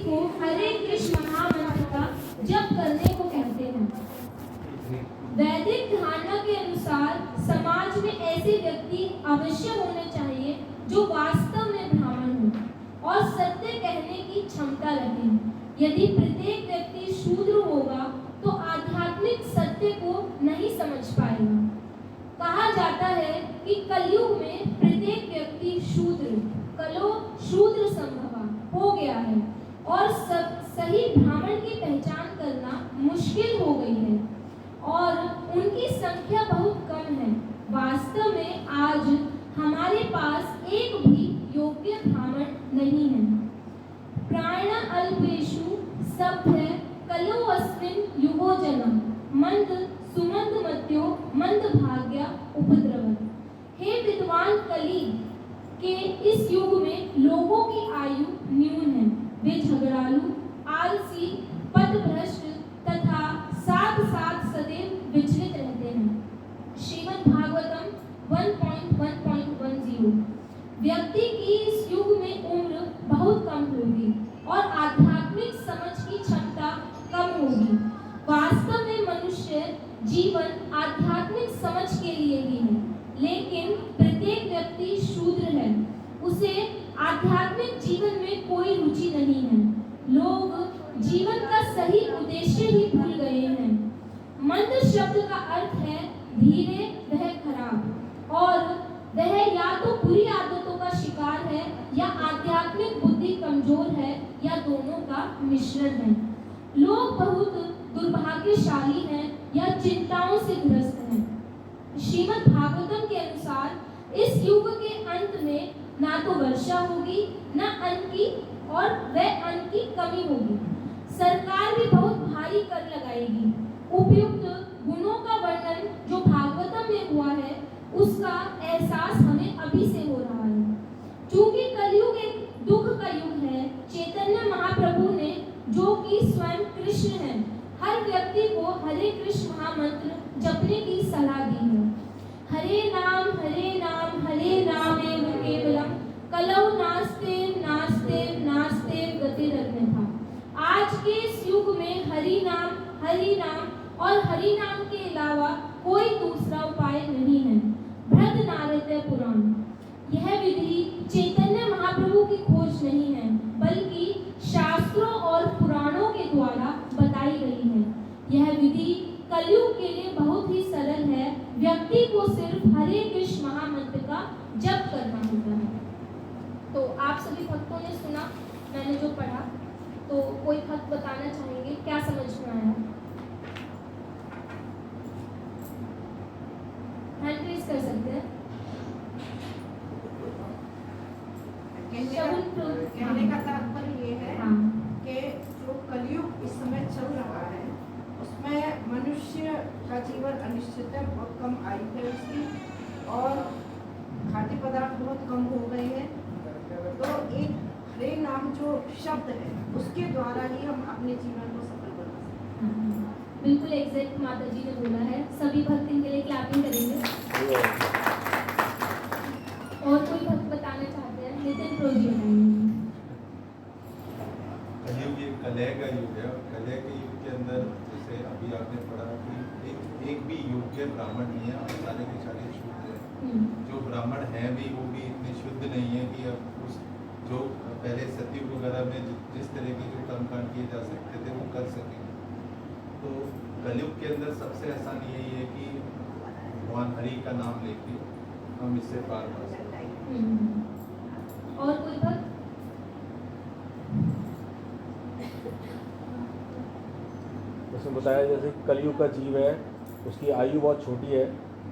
को हरे कृष्ण महामंत्र का जप करने को कहते हैं। वैदिक धारणा के अनुसार समाज में ऐसे व्यक्ति अवश्य होने चाहिए जो वास्तव में ब्राह्मण हो और सत्य कहने की क्षमता रखे। यदि प्रत्येक व्यक्ति शूद्र होगा तो आध्यात्मिक सत्य को नहीं समझ पाएगा। कहा जाता है कि कलयुग में प्रत्येक व्यक्ति कलो शूद्र संभवा हो गया है और सही ब्राह्मण की पहचान करना मुश्किल हो गई है और उनकी संख्या बहुत कम है। वास्तव में आज हमारे पास एक भी योग्य ब्राह्मण नहीं है। प्राण अल्पेषु सभ्य कलो अस्मिन् युगो जन्म मंद सुमंद मत्यो मंद भाग्य उपद्रवत्। हे विद्वान कली के इस युग में लोगों की आयु न्यून है। वे झगड़ालू, आलसी, पथभ्रष्ट तथा साथ साथ सदैव विचलित रहते हैं। श्रीमद् भागवतम 1.1.10। व्यक्ति की इस युग में उम्र बहुत कम होगी और आध्यात्मिक समझ की क्षमता कम होगी। वास्तव में मनुष्य जीवन आध्यात्मिक समझ के लिए ही है, लेकिन प्रत्येक व्यक्ति शूद्र है। उसे आध्यात्मिक जीवन में कोई रुचि नहीं है। लोग जीवन का सही उद्देश्य ही भूल गए हैं। मंद शब्द का अर्थ है धीरे वह खराब, और वह या तो बुरी आदतों का शिकार है या आध्यात्मिक बुद्धि कमजोर है या दोनों का मिश्रण है। लोग बहुत दुर्भाग्यशाली हैं या चिंताओं से ग्रस्त हैं। श्रीमद् भागवतम के अनुसार इस युग के अंत में ना तो वर्षा होगी ना अन्न की, और वह अन्न की कमी होगी। सरकार भी बहुत भारी कर लगाएगी। उपयुक्त गुणों का वर्णन जो भागवतम में हुआ है उसका एहसास हमें अभी से हो रहा है। चूंकि कलयुग एक दुख का युग है, चैतन्य महाप्रभु ने, जो कि स्वयं कृष्ण है, हर व्यक्ति को हरे कृष्ण महामंत्र जपने की सलाह दी है। हरे नाम हरे रामेव केवलम कलौ नास्तेव नास्तेव नास्तेव गतिरन्यथा। आज के इस युग में हरि नाम और हरि नाम के अलावा कोई दूसरा उपाय नहीं है। बृहदारण्यक पुराण। यह विधि चैतन्य महाप्रभु की खोज नहीं है, बल्कि शास्त्रों और पुराणों के द्वारा बताई गई है। यह विधि कलयुग के लिए बहुत ही सरल है। व्यक्ति को सिर्फ हरे कृष्ण महामंत्र का जप करना होता है। तो आप सभी भक्तों ने सुना मैंने जो पढ़ा, तो कोई भक्त बताना चाहेंगे क्या समझ में आया? हैंड रेज कर सकते हैं। कहने का तात्पर्य ये है कि जो कलयुग इस समय चल रहा है उसमें मनुष्य का जीवन अनिश्चित है, बहुत कम आयु है उसकी, और खाद्य पदार्थ बहुत कम हो गए हैं। तो एक हरे नाम जो शब्द है उसके द्वारा ही हम अपने जीवन को सफल बना सकते हैं। बिल्कुल एग्जैक्ट माता जी ने बोला है। सभी भक्त इनके लिए क्लैपिंग करेंगे। और कोई भक्त बताना चाहते हैं? नितिन प्रोजी बताएंगे। कलयुग ये कलह का युग है, और कलह के युग के अंदर जैसे अभी आपने पढ़ा कि एक भी योग्य ब्राह्मण नहीं है, और सारे के सारे शुद्ध हैं। जो ब्राह्मण हैं भी वो भी इतने शुद्ध नहीं है कि अब उस जो पहले सतयुग वगैरह में जिस तरह के जो कर्मकांड किए जा सकते थे वो कर सकें। तो कलयुग के अंदर सबसे आसान यही है कि भगवान हरि का नाम लेके हम इससे पार पा सकते हैं। और कोई भक्त? उसमें बताया जैसे कलयुग का जीव है, उसकी आयु बहुत छोटी है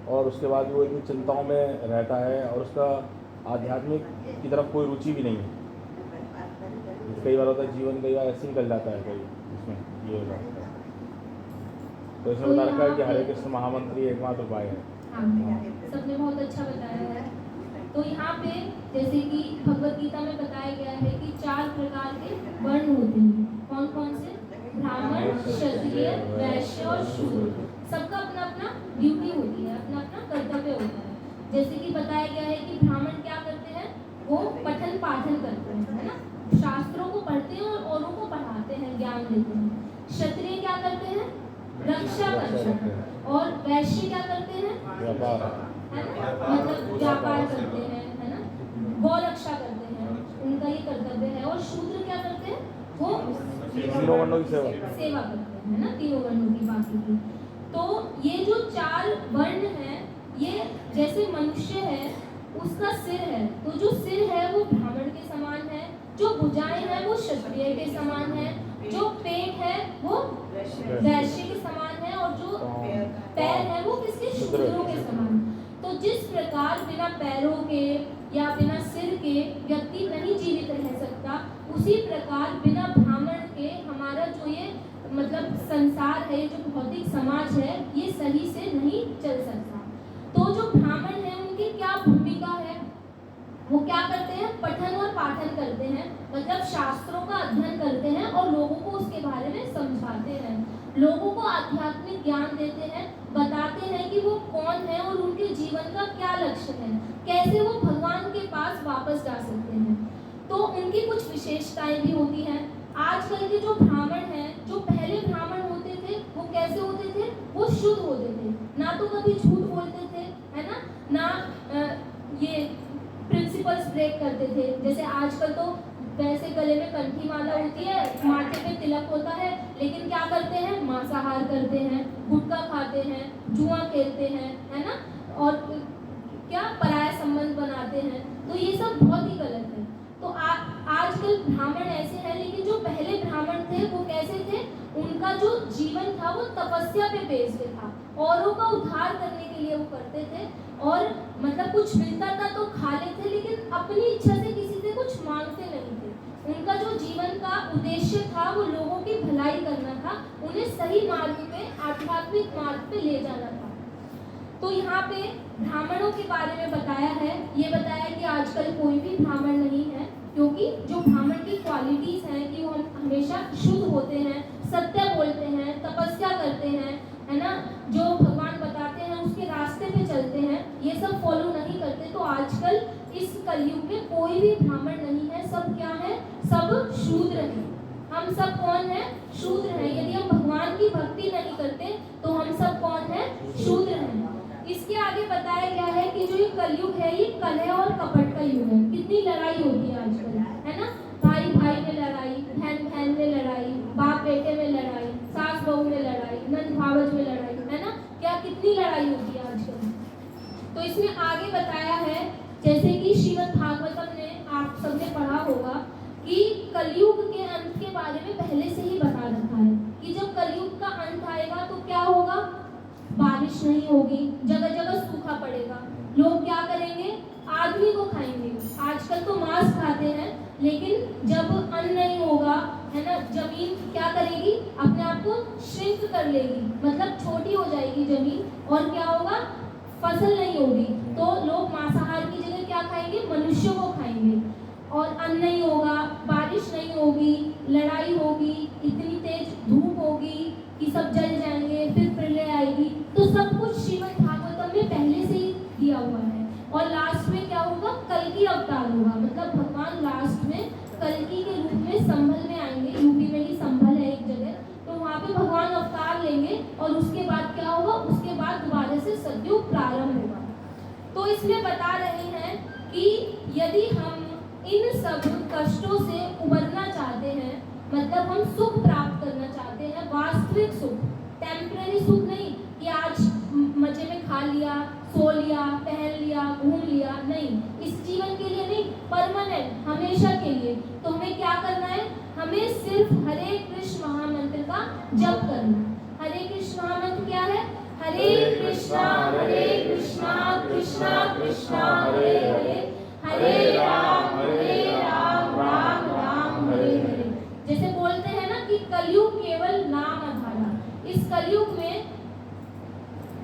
और उसके बाद वो इतनी चिंताओं में रहता है और उसका आध्यात्मिक की तरफ कोई रुचि भी नहीं है। कई बार होता है जीवन कई बार ऐसे निकल जाता है, कई इसमें ये हो जाता है। तो इसमें बता रखा है कि हरे कृष्ण महामंत्र ही एकमात्र उपाय है। सबने बहुत अच्छा बताया है। तो यहाँ पे जैसे कि भगवत गीता में बताया गया है कि 4 प्रकार के वर्ण होते हैं। कौन कौन से? ब्राह्मण, क्षत्रिय, वैश्य और शूद्र। सबका अपना अपना ड्यूटी होती है, अपना अपना कर्तव्य होता है। जैसे कि बताया गया है कि ब्राह्मण क्या करते हैं, वो पठन पाठन करते हैं, है ना, शास्त्रों को पढ़ते हैं और औरों को गोरक्षा करते हैं। और वैश्य क्या करते हैं, व्यापार है ना, मतलब व्यापार करते हैं, है ना, गौरक्षा करते हैं, उनका ये कर्तव्य है। और शूद्र क्या करते हैं, वो तीनों वर्णों की सेवा सेवा करते हैं, है ना, तीनों वर्णों की बाकी की। तो ये जो 4 वर्ण हैं, ये जैसे मनुष्य है उसका सिर है, तो जो सिर है वो ब्राह्मण के समान है, जो भुजाएं हैं वो क्षत्रिय के समान है, जो पेट है वो वैश्य के समान है, और जो पैर है वो किसके, शूद्रों के समान। तो जिस प्रकार बिना पैरों के या बिना सिर के व्यक्ति नहीं जीवित रह सकता, उसी प्रकार बिना ब्राह्मण के हमारा जो ये मतलब संसार है, जो भौतिक समाज है, ये सही से नहीं चल सकता। तो जो ब्राह्मण है उनकी क्या भूमिका है, वो क्या करते हैं, पठन और पाठन करते हैं, मतलब शास्त्रों का अध्ययन करते हैं और लोगों को उसके बारे में समझाते हैं, लोगों को आध्यात्मिक ज्ञान देते हैं, बताते हैं कि वो कौन है और उनके जीवन का क्या लक्ष्य है, कैसे वो भगवान के पास वापस जा सकते हैं। तो उनकी कुछ विशेषताएं भी होती हैं। आजकल के जो ब्राह्मण हैं, जो पहले ब्राह्मण होते थे, वो कैसे होते थे, वो शुद्ध होते थे, ना तो कभी झूठ बोलते थे, है ना ये प्रिंसिपल्स ब्रेक करते थे। जैसे आजकल तो वैसे गले में कंठी माला होती है, माथे पे तिलक होता है, लेकिन क्या करते हैं, मांसाहार करते हैं, गुटखा खाते हैं, जुआ खेलते हैं, है ना, और क्या पराया संबंध बनाते हैं। तो ये सब बहुत ही गलत है। तो आजकल ब्राह्मण ऐसे हैं, लेकिन जो पहले ब्राह्मण थे वो कैसे थे, उनका जो जीवन था वो तपस्या पे बेस्ड था, औरों का उद्धार करने के लिए वो करते थे, और मतलब कुछ मिलता था तो खा लेते, लेकिन अपनी इच्छा से किसी से कुछ मांगते नहीं थे। उनका जो जीवन का उद्देश्य था वो लोगों की भलाई करना था, उन्हें सही मार्ग पे, आध्यात्मिक मार्ग पे ले जाना था। तो यहाँ पे ब्राह्मणों के बारे में बताया है, ये बताया कि आजकल कोई भी ब्राह्मण नहीं है, क्योंकि जो ब्राह्मण की क्वालिटीज हैं कि वो हमेशा शुद्ध होते हैं, सत्य बोलते हैं, तपस्या करते हैं, है ना, जो भगवान बताते हैं उसके रास्ते पे चलते हैं, ये सब फॉलो नहीं करते। तो आजकल इस कलयुग में कोई भी ब्राह्मण नहीं है, सब क्या है, सब शूद्र हैं। हम सब कौन है, शूद्र हैं। यदि हम भगवान की भक्ति नहीं करते तो हम सब कौन है, शूद्र हैं। इसके आगे बताया गया है कि जो ये कलयुग है, ये कलह और कपट का युग है। कितनी लड़ाई होती है आजकल, है ना, भाई भाई में लड़ाई, बहन बहन में लड़ाई, बाप बेटे में लड़ाई, सास बहू में लड़ाई, नंद भावज में लड़ाई, है ना, क्या कितनी लड़ाई होती है आजकल। तो इसमें आगे बताया है, जैसे कि श्रीमद् भागवतम ने आप सबने पढ़ा होगा कि कलयुग के अंत के बारे में पहले से ही बता रखा है कि जब कलयुग का अंत आएगा तो क्या होगा, बारिश नहीं होगी, जगह जगह सूखा पड़ेगा, लोग क्या करेंगे, आदमी को खाएंगे। आजकल तो मांस खाते हैं, लेकिन जब अन्न नहीं होगा, है ना, जमीन क्या करेगी, अपने आप को श्रिंक कर लेगी, मतलब छोटी हो जाएगी जमीन, और क्या होगा, फसल नहीं होगी। तो लोग मांसाहार की जगह क्या खाएंगे, मनुष्यों को खाएंगे, और अन्न नहीं होगा, बारिश नहीं होगी, लड़ाई होगी, इतनी तेज धूप होगी कि सब जल जाएंगे, फिर प्रलय आएगी। तो सब कुछ श्रीमद् भागवतम में पहले से ही दिया हुआ है। और लास्ट में क्या होगा, कल्कि अवतार होगा, मतलब भगवान लास्ट में कल्कि के रूप में संभल में आएंगे। यूपी में ही संभल है एक जगह, तो वहाँ पे भगवान अवतार लेंगे, और उसके बाद क्या होगा, उसके बाद दोबारा से सतयुग प्रारंभ होगा। तो इसमें बता रहे हैं कि यदि हम इन सब कष्टों से उबरना चाहते हैं, मतलब हम सुख प्राप्त करना चाहते हैं, वास्तविक सुख, टेम्पररी सुख नहीं कि आज मजे में खा लिया, सो लिया, पहन लिया, घूम लिया, नहीं, इस जीवन के लिए नहीं, परमानेंट, हमेशा के लिए। तो हमें क्या करना है, हमें सिर्फ हरे कृष्ण महामंत्र का जप करना है। हरे कृष्ण महामंत्र क्या है, हरे कृष्णा कृष्णा कृष्णा हरे हरे, हरे राम राम राम हरे हरे। जैसे बोलते हैं ना कि कलयुग केवल नाम आधारा, इस कलयुग में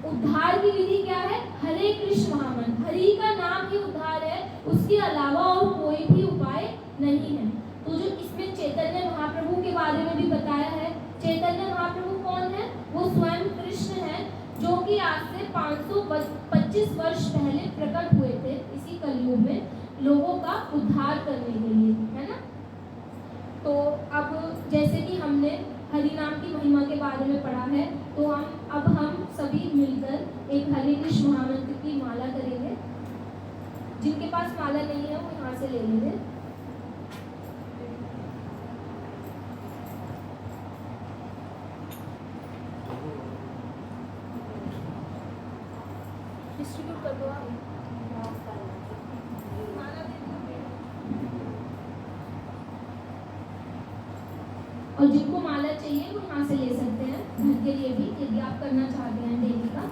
उद्धार की विधि क्या है, हरे कृष्ण महामंत्र, हरि का नाम ही उद्धार है, उसके अलावा और कोई भी उपाय नहीं है। तो जो इसमें चैतन्य महाप्रभु के बारे में भी बताया है, चैतन्य महाप्रभु कौन है, वो स्वयं कृष्ण है, जो कि आज से 525 वर्ष पहले प्रकट हुए थे इसी कलयुग में, लोगों का उद्धार करने के लिए, है ना। तो अब जैसे कि हमने हरि नाम की महिमा के बारे में पढ़ा है, तो हम सभी मिलकर एक हरे कृष्ण महामंत्र की माला करेंगे। जिनके पास माला नहीं है वो यहाँ से ले लेंगे। डिस्ट्रीब्यूट कर दो आप। माला दे दो। और जिनको माला चाहिए वो यहाँ से ले सकते हैं, घर के लिए भी, यदि आप करना चाहते हैं डेली का।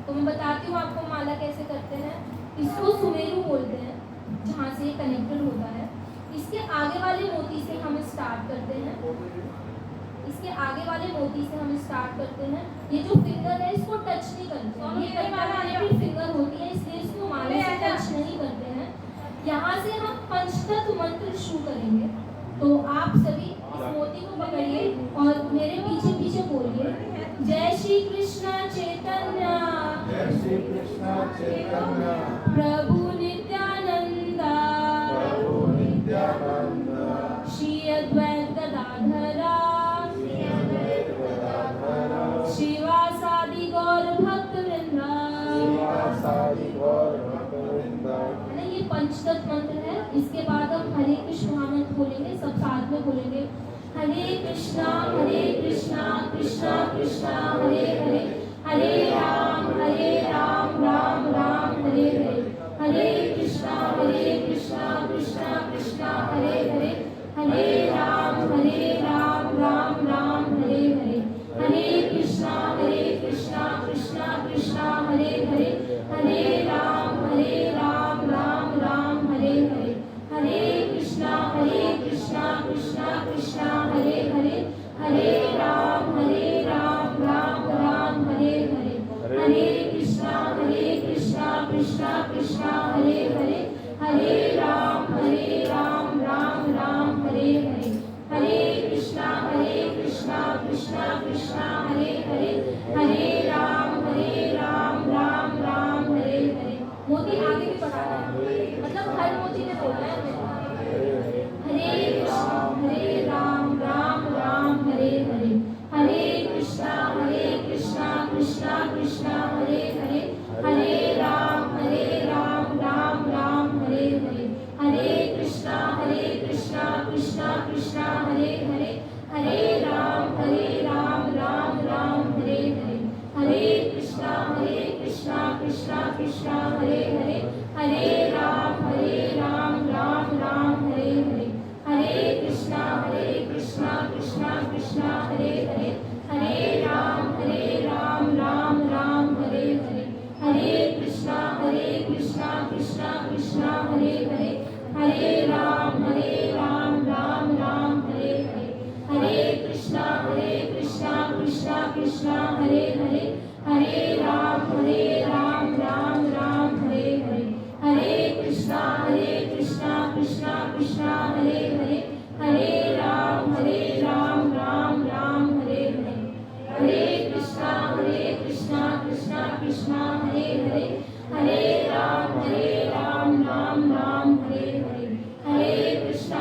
तो मैं बताती हूँ आपको माला कैसे करते हैं। इसको सुमेरु बोलते हैं, जहाँ से ये कनेक्टेड होता है। इसके आगे वाले मोती से हम स्टार्ट करते हैं। इसके आगे वाले मोती से हम स्टार्ट करते हैं। ये जो फिंगर है इसको टच नहीं करते हैं, ये कनेक्टेड फिंगर होती है, इसलिए इसको माला से टच नहीं करते हैं। यहाँ से हम पंचतत्व मंत्र शुरू करेंगे। तो आप सभी इस मोती को पकड़िए और मेरे पीछे पीछे बोलिए, जय श्री कृष्ण चैतन्य, जय श्री कृष्ण चैतन्य, प्रभु नित्यानंद, प्रभु नित्यानंद, श्री अद्वैत गदाधरा, श्री अद्वैत गदाधर, श्रीवासादि गौर भक्त वृंदा। श्रीवासादि गौर भक्तवृंद। है ना, ये पंचतत्व मंत्र है। इसके बाद हम हरे कृष्ण महामंत्र बोलेंगे, सब साथ में बोलेंगे। हरे कृष्णा कृष्णा कृष्णा हरे हरे, हरे राम राम राम हरे हरे, हरे कृष्णा कृष्णा कृष्णा हरे हरे, हरे राम राम राम हरे हरे, हरे कृष्णा कृष्णा कृष्णा हरे हरे, हरे राम राम राम हरे हरे, हरे कृष्णा कृष्णा कृष्णा हरे हरे, हरे राम राम राम हरे हरे, हरे कृष्णा कृष्णा कृष्णा हरे हरे, हरे राम राम राम हरे हरे, हरे कृष्णा कृष्णा कृष्णा हरे हरे, हरे राम राम राम हरे हरे। मोती आगे भी पढ़ाना है, मतलब हर मोती में बोलना है। हरे कृष्ण राम राम हरे हरे, हरे कृष्णा कृष्णा कृष्णा हरे हरे, हरे राम राम राम हरे हरे, हरे कृष्णा कृष्णा कृष्णा हरे हरे, हरे राम राम राम हरे हरे, हरे कृष्णा कृष्णा कृष्णा हरे हरे, हरे राम राम राम हरे हरे, हरे कृष्णा कृष्णा कृष्णा हरे हरे, हरे राम राम राम हरे हरे, हरे कृष्णा कृष्णा कृष्णा हरे हरे, हरे राम राम राम हरे हरे, हरे कृष्णा कृष्णा कृष्णा हरे हरे, हरे राम राम राम हरे हरे, हरे कृष्णा कृष्णा कृष्णा हरे हरे, हरे राम राम राम हरे हरे, हरे कृष्णा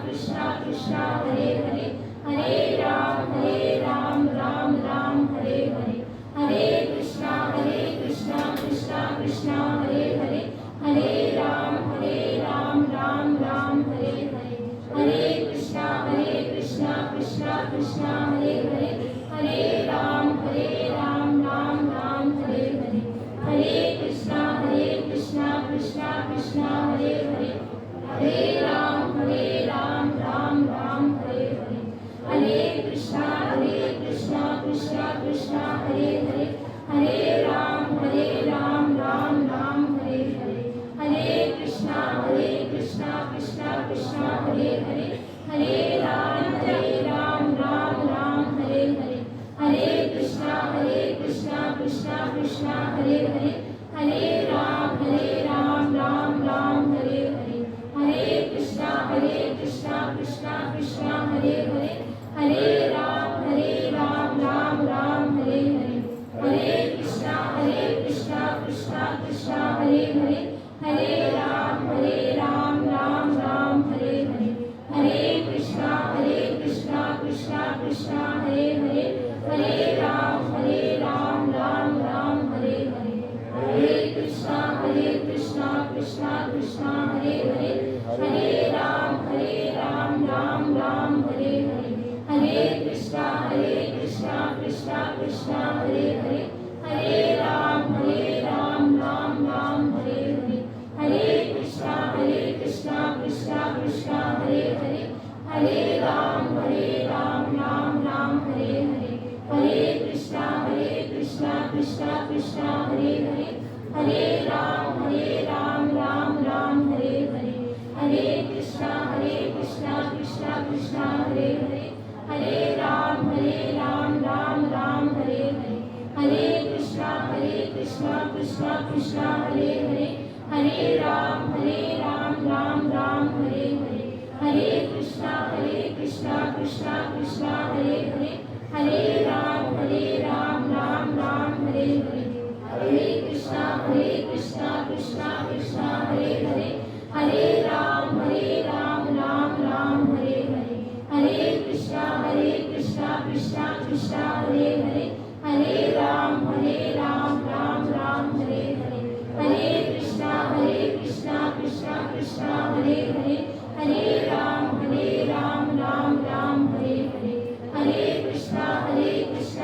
कृष्णा कृष्णा हरे हरे, हरे राम राम राम हरे हरे, हरे कृष्णा कृष्णा कृष्णा हरे हरे, हरे राम राम राम हरे हरे, हरे कृष्णा कृष्णा कृष्णा हरे हरे, हरे राम राम राम हरे हरे, हरे कृष्णा कृष्णा कृष्णा हरे हरे, हरे राम राम राम हरे हरे, हरे कृष्णा कृष्णा कृष्णा हरे हरे, हरे राम राम राम हरे हरे, हरे कृष्णा कृष्णा कृष्णा हरे हरे, हरे राम राम राम हरे हरे, हरे कृष्णा कृष्णा कृष्णा हरे हरे, हरे राम राम राम हरे हरे, हरे कृष्णा कृष्णा कृष्णा हरे हरे, हरे राम राम राम हरे हरे, हरे कृष्णा कृष्णा कृष्णा हरे हरे, हरे राम राम राम हरे हरे, हरे कृष्णा कृष्णा कृष्णा हरे हरे, हरे राम राम राम हरे हरे, हरे कृष्णा कृष्णा हरे हरे हरे राम राम राम हरे हरे हरे कृष्णा कृष्णा कृष्णा हरे हरे हरे राम राम राम हरे हरे हरे कृष्णा कृष्णा कृष्णा हरे हरे हरे राम राम राम हरे हरे हरे कृष्णा कृष्णा कृष्णा हरे हरे हरे राम राम राम हरे हरे हरे कृष्णा कृष्णा कृष्णा हरे हरे हरे राम राम राम हरे हरे हरे कृष्णा कृष्णा कृष्णा हरे हरे हरे राम राम राम हरे हरे हरे कृष्णा कृष्णा कृष्णा हरे हरे हरे राम राम राम हरे हरे हरे कृष्णा कृष्णा कृष्णा हरे हरे हरे राम राम राम हरे हरे हरे कृष्णा कृष्णा कृष्णा हरे हरे हरे राम राम राम हरे हरे हरे कृष्णा कृष्णा कृष्णा हरे हरे हरे राम राम राम हरे हरे हरे कृष्णा कृष्णा कृष्णा हरे हरे हरे राम राम राम हरे हरे हरे कृष्णा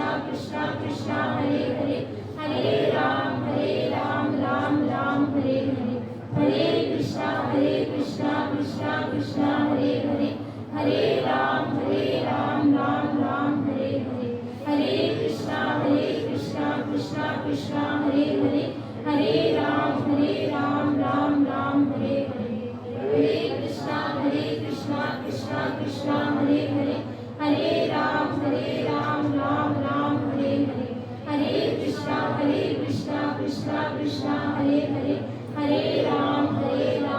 कृष्णा कृष्णा हरे हरे हरे राम राम राम हरे हरे हरे कृष्णा कृष्णा कृष्णा हरे हरे हरे राम राम राम हरे हरे हरे कृष्णा कृष्णा कृष्णा हरे हरे हरे राम राम राम हरे हरे हरे कृष्णा कृष्णा कृष्णा हरे हरे हरे राम राम राम हरे हरे हरे कृष्णा कृष्णा कृष्णा हरे हरे हरे राम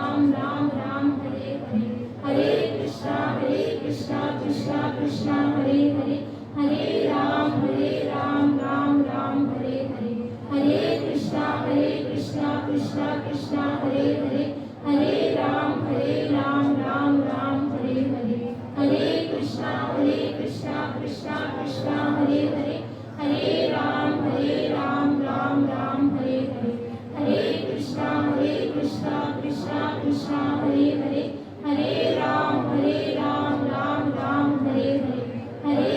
राम राम हरे हरे हरे कृष्णा कृष्णा कृष्णा हरे हरे हरे राम राम राम हरे हरे हरे कृष्णा कृष्णा कृष्णा हरे हरे हरे राम राम राम हरे हरे हरे कृष्णा कृष्णा कृष्णा हरे हरे हरे राम राम राम हरे हरे हरे कृष्णा कृष्णा कृष्णा हरे हरे हरे राम राम राम हरे हरे हरे कृष्णा कृष्णा कृष्णा हरे हरे हरे राम राम राम हरे हरे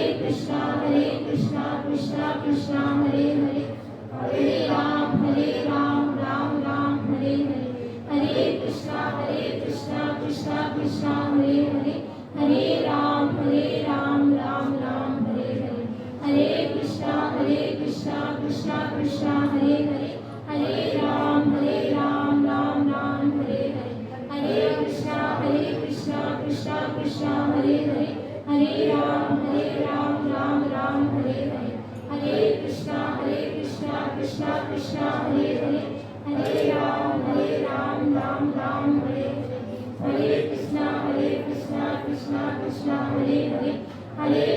हरे कृष्णा कृष्णा कृष्णा हरे हरे हरे राम राम राम हरे हरे हरे कृष्णा कृष्णा कृष्णा हरे हरे हरे राम राम राम हरे हरे हरे कृष्णा कृष्णा कृष्णा हरे हरे हरे राम राम राम हरे हरे हरे कृष्णा कृष्णा कृष्णा हरे हरे हरे राम राम राम हरे हरे हरे कृष्णा कृष्णा कृष्णा हरे हरे हरे राम राम राम हरे हरे हरे कृष्णा कृष्णा कृष्णा हरे हरे हरे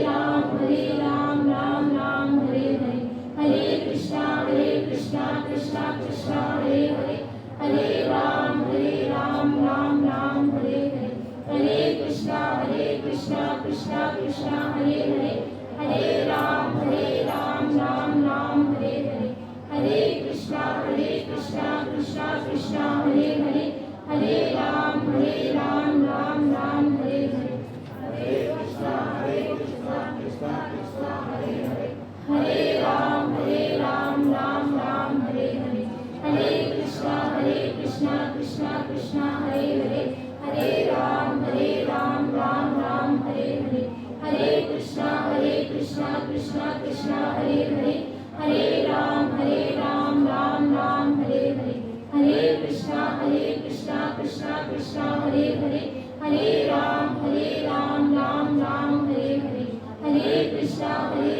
राम राम राम हरे हरे हरे कृष्णा कृष्णा कृष्णा हरे हरे हरे राम राम राम हरे हरे हरे कृष्णा कृष्णा कृष्णा हरे हरे हरे राम राम राम हरे हरे हरे कृष्णा कृष्णा कृष्णा हरे हरे हरे राम राम राम हरे हरे हरे कृष्णा कृष्णा कृष्णा हरे हरे हरे राम राम राम हरे हरे हरे कृष्णा कृष्णा कृष्णा हरे हरे हरे राम राम राम हरे हरे हरे कृष्णा कृष्णा कृष्णा हरे हरे हरे राम राम राम हरे हरे हरे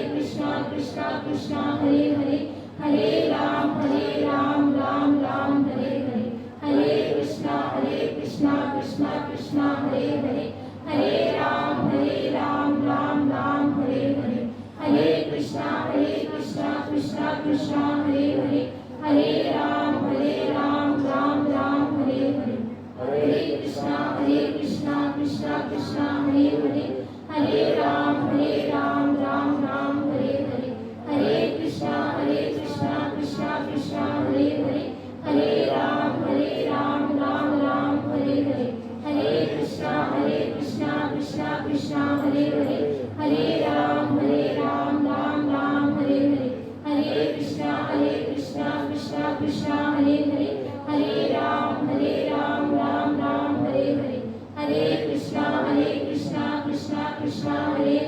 कृष्णा कृष्णा कृष्णा हरे हरे हरे राम राम राम हरे हरे हरे कृष्णा कृष्णा कृष्णा हरे हरे हरे राम राम राम हरे हरे हरे कृष्णा कृष्णा कृष्णा हरे हरे हरे राम राम राम हरे हरे हरे कृष्णा कृष्णा कृष्णा हरे हरे हरे राम राम राम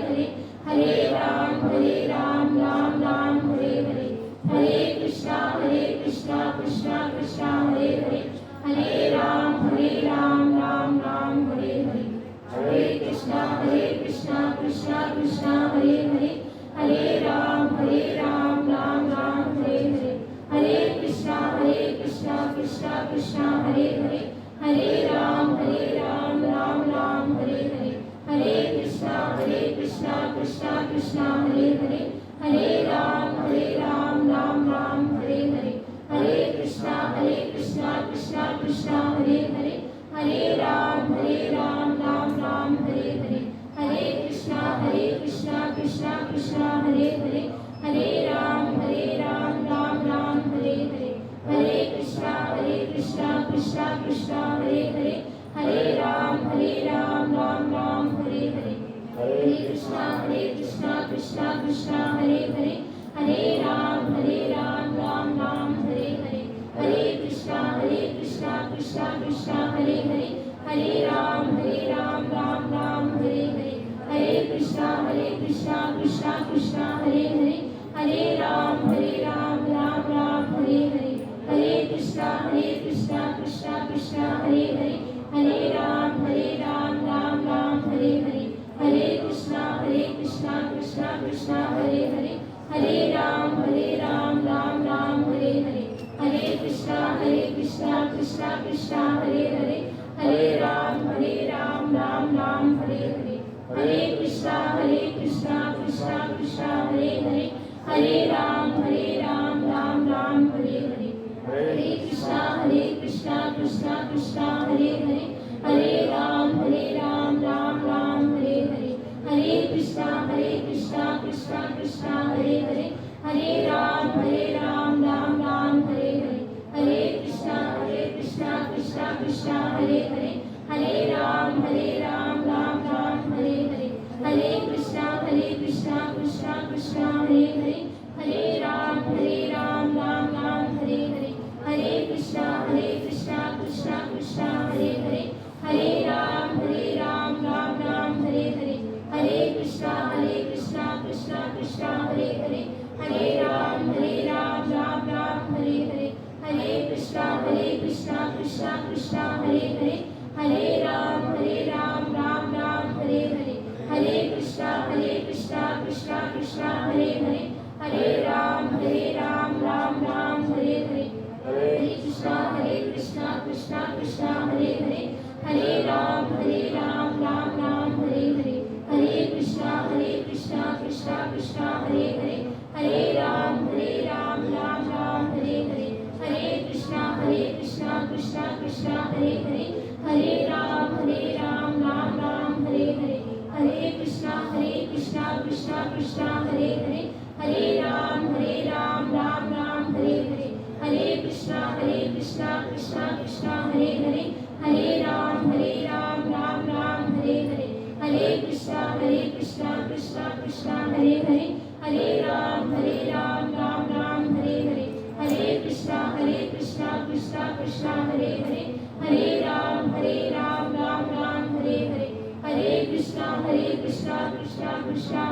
हरे, हरे राम राम राम हरे हरे, हरे कृष्णा कृष्णा कृष्णा हरे हरे, हरे राम राम राम हरे हरे, हरे कृष्णा कृष्णा कृष्णा हरे हरे, हरे राम राम राम हरे हरे, हरे कृष्णा कृष्णा कृष्णा हरे हरे, हरे राम राम राम हरे हरे, हरे कृष्णा कृष्णा कृष्णा हरे हरे, हरे राम राम राम हरे हरे, हरे कृष्णा कृष्णा कृष्णा हरे हरे, हरे राम राम राम हरे हरे, हरे कृष्णा कृष्णा कृष्णा हरे हरे, हरे राम राम राम हरे हरे, हरे कृष्णा कृष्णा कृष्णा हरे हरे, हरे राम राम राम हरे हरे, हरे कृष्णा कृष्णा कृष्णा हरे हरे, हरे राम राम राम हरे हरे, हरे कृष्णा कृष्णा कृष्णा हरे हरे, हरे राम राम राम हरे हरे, हरे कृष्णा कृष्णा कृष्णा हरे हरे, हरे राम राम राम हरे हरे, हरे कृष्णा कृष्णा कृष्णा हरे हरे, हरे राम राम राम हरे हरे, हरे कृष्णा कृष्णा कृष्णा हरे हरे, हरे राम राम राम हरे हरे, हरे कृष्णा कृष्णा कृष्णा हरे हरे, हरे राम राम राम हरे हरे, हरे कृष्णा कृष्णा कृष्णा हरे हरे, हरे राम राम राम हरे हरे, हरे कृष्णा कृष्णा कृष्णा हरे हरे, हरे राम राम राम हरे हरे, हरे कृष्णा कृष्णा कृष्णा हरे हरे, हरे राम राम राम हरे हरे, हरे कृष्णा कृष्णा कृष्णा हरे हरे, हरे राम राम राम हरे हरे, हरे कृष्णा कृष्णा कृष्णा हरे हरे, हरे राम राम राम हरे हरे, हरे कृष्णा कृष्णा कृष्णा हरे हरे, हरे राम राम राम हरे हरे, हरे कृष्णा कृष्णा कृष्णा हरे हरे, हरे राम राम राम हरे हरे, हरे कृष्णा कृष्णा कृष्णा हरे हरे, हरे राम राम राम हरे हरे, हरे कृष्णा कृष्णा कृष्णा हरे हरे, हरे राम राम राम हरे हरे, हरे कृष्णा कृष्णा कृष्णा हरे हरे, हरे राम राम राम हरे हरे, हरे कृष्णा कृष्णा कृष्णा हरे हरे, हरे राम राम राम हरे हरे, हरे कृष्णा कृष्णा कृष्णा हरे हरे, हरे राम राम राम हरे हरे, हरे कृष्णा कृष्णा कृष्णा हरे हरे, हरे राम राम राम हरे हरे, हरे कृष्णा कृष्णा कृष्णा हरे हरे, हरे राम राम राम हरे हरे, हरे कृष्णा कृष्णा कृष्णा हरे हरे, हरे राम राम राम हरे हरे, हरे कृष्णा कृष्णा कृष्णा हरे हरे, हरे राम राम राम हरे हरे, हरे कृष्णा कृष्णा कृष्णा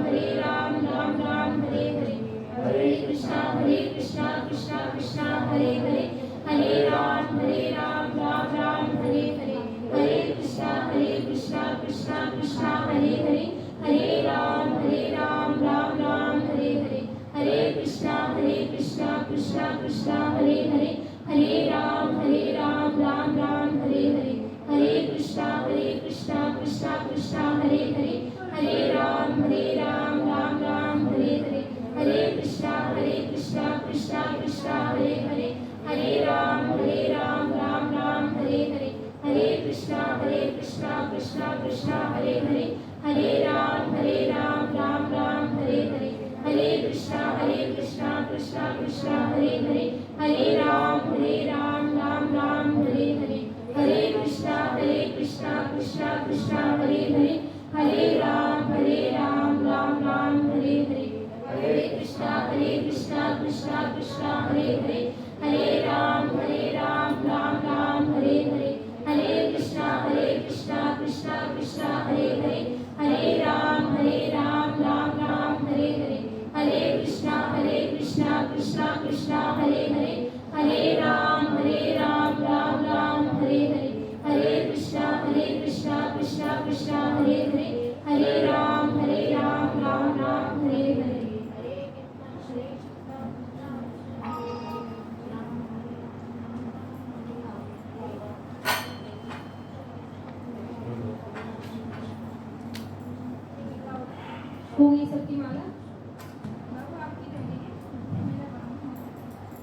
हरे हरे, हरे राम राम राम हरे हरे, हरे कृष्णा कृष्णा कृष्णा हरे हरे, हरे राम राम राम हरे हरे, हरे कृष्णा कृष्णा कृष्णा हरे हरे, हरे राम राम राम हरे हरे, हरे कृष्णा कृष्णा कृष्णा हरे हरे, हरे राम राम राम हरे हरे, हरे कृष्णा कृष्णा कृष्णा हरे हरे, हरे राम राम राम हरे हरे, हरे कृष्णा कृष्णा कृष्णा हरे हरे, हरे राम राम राम हरे हरे, हरे कृष्णा कृष्णा कृष्णा हरे हरे, हरे राम राम राम हरे हरे, हरे कृष्णा कृष्णा कृष्णा हरे हरे, हरे राम राम राम हरे हरे, हरे कृष्णा कृष्णा कृष्णा हरे हरे, हरे राम राम राम हरे हरे, हरे कृष्णा कृष्णा कृष्णा हरे हरे, हरे राम राम राम हरे हरे, हरे कृष्णा कृष्णा कृष्णा हरे हरे, हो गई सबकी माला?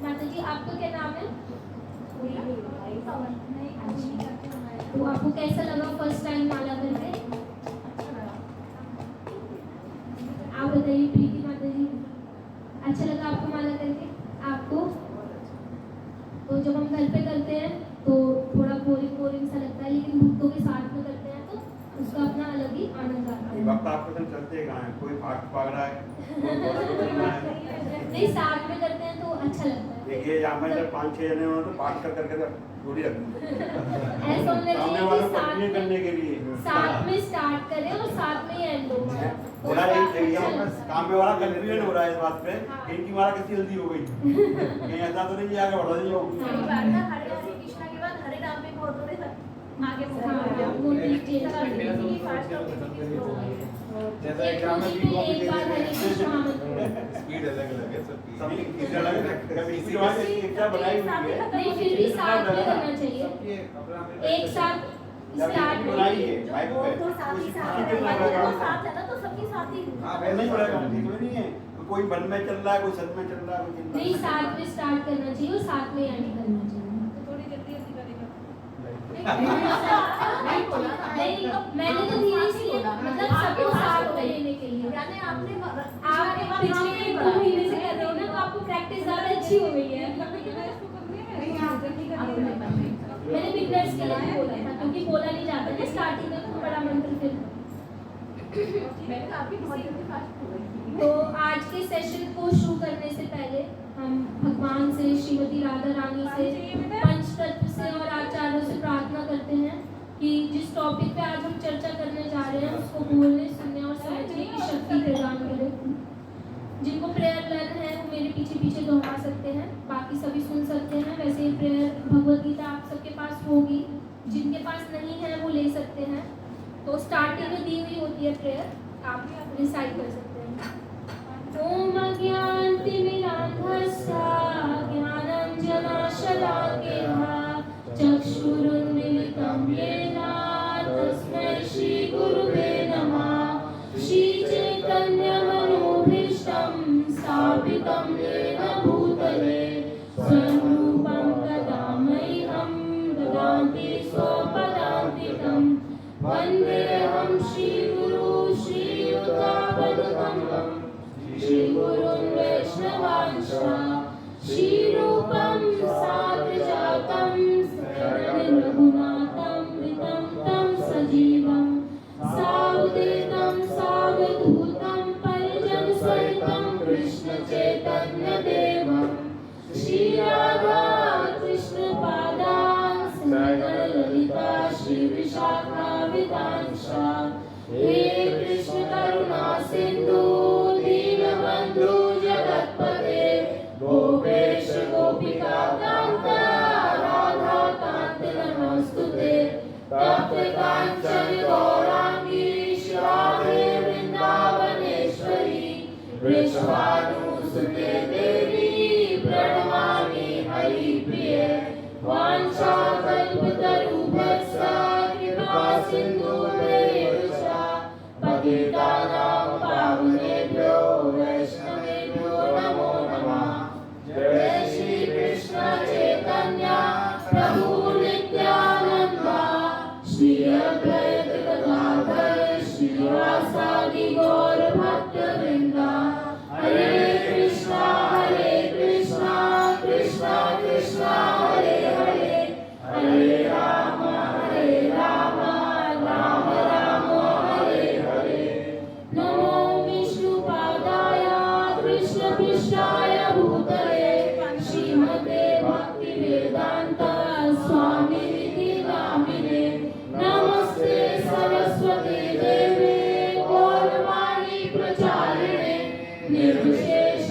माता जी आपका क्या नाम है? तो आपको कैसा लगा फर्स्ट टाइम माला करके? आप बताइए प्रीति माता जी, अच्छा लगा आपको माला करके? आपको? तो जब हम घर पे करते हैं तो थोड़ा बोरिंग सा लगता है, लेकिन भक्तों के साथ में करते हैं तो उसका अपना अलग ही आनंद आता है। वक्त आपको तो चलते कहाँ हैं, कोई पाठ पढ़ रहा है, कोई घोड़ा को चलना है। नहीं, साथ में करते हैं तो अच्छा लगता है। देखिए यहाँ में जब 5-6 जने हो तो पाठ कर करके जोड़ी रख दूँ ऐसा होना सामने चाहिए वालों कि को कंटिन्यू करने के लिए। साथ में स्टार्ट करें और साथ में ही एंड हो जाए। तो मेरा उसका एक अच्छा लगता है। काम में वाला कंफ्यूजन हो रहा है इस बात पे कि इनकी माला कितनी जल्दी हो गई। कहीं ऐसा तो नहीं कि आगे बढ़ा नहीं होगी। पहली बार ना हरे हरे कृष्णा के बाद हरे राम पे बहुत थोड़े आगे हाँ, वो चीज़ चेंज कर देंगे। जैसा एक होली पे एक बार हरे कृष्णा महामंत्र। स्पीड अलग अलग है सबकी। सबकी किसी अलग है, कभी इसी बात की इच्छा बनाई हुई है। नहीं, फिर भी साथ में करना चाहिए। एक साथ स्टार्ट बनाई है में। बाइक पे तो साथ ही साथ किसी है, को लगा साथ है ना तो सबकी साथ ही हाँ वैसे नहीं पड़ेगा, ठीक नहीं है। कोई मन में चल रहा है, कोई सच में चल रहा है, कोई चिंता नहीं, साथ में स्टार्ट करना चाहिए और साथ में एंड करना चाहिए। थोड़ी जल्दी जल्दी करेगा। नहीं, मैंने तो धीरे से मतलब सबको साथ में लेने के लिए। यानी आपने आप पिछले 2 महीने से कर रहे हो ना, तो आपको प्रैक्टिस ज्यादा अच्छी हो गई है। मैंने बिगनर्स के लिए बोला था क्योंकि बोला नहीं जाता ना स्टार्टिंग में, तो बड़ा मंत्र फिर। मैंने कहा आपकी बहुत जल्दी फास्ट हो गई। तो आज के सेशन को शुरू करने से पहले हम भगवान से, श्रीमती राधा रानी से, पंचतत्व से और आचार्यों से प्रार्थना करते हैं कि जिस टॉपिक पे आज हम चर्चा करने जा रहे हैं उसको बोलने, सुनने और समझने की शक्ति प्रदान करें। जिनको प्रेयर लर्न है वो मेरे पीछे पीछे दोहरा सकते हैं, बाकी सभी सुन सकते हैं। वैसे ही प्रेयर भगवद गीता आप सबके पास होगी, जिनके पास नहीं है वो ले सकते हैं। तो स्टार्टिंग में दी हुई होती है प्रेयर, आप रिसाइट कर सकते हैं। ओम अज्ञानतिमिरान्धस्य ज्ञानाञ्जनशलाकया चक्षुरुन्मीलितं येन तस्मै श्रीगुरुवे नमः। श्रीचैतन्यमनोभीष्टं स्थापितं येन भूतले स्वयं रूपं ददाम्यहं ददाति स्वपदान्तिकं। वन्देऽहं श्रीगुरु श्रीयुतापदकमलं श्रीगुरुन् वैष्णवांश्च श्रीरूपं साग्रजातं सकलं रघुनाथं वितं तं सजीवं सावधूतं सावधूतं परिजनसहितं कृष्णचैतन्यदेवं श्रीराधा कृष्णपादान् ललिता श्रीविशाखाविदांश्च। हे कृष्ण करुणा सिन्धु दीनबन्धु जगत्पते गोपेश गोपिका कान्त राधाकान्त नमोऽस्तुते। तप्त काञ्चन गौराङ्गी राधे वृन्दावनेश्वरी वृषभानुसुते देवी प्रणमामि हरिप्रिये। वाञ्छाकल्पतरुभ्यश्च कृपा सिन्धुभ्येव च पतितानां पावनेभ्यो वैष्णवेभ्यो नमो नमः। जय श्री कृष्ण चैतन्य प्रभु नित्यानंद श्री अद्वैत गदाधर श्रीवासादि गौर भक्तवृंद। हरे कृष्णा कृष्णा कृष्णा हरे हरे, हरे राम राम राम हरे हरे। नमो विष्णुपादाय कृष्णपृष्ठाय भूतले श्रीमते भक्तिवेदांत स्वामिनिधि नामिने। नमस्ते सरस्वती देवे गौरवाणी प्रचारिणे निर्विशेष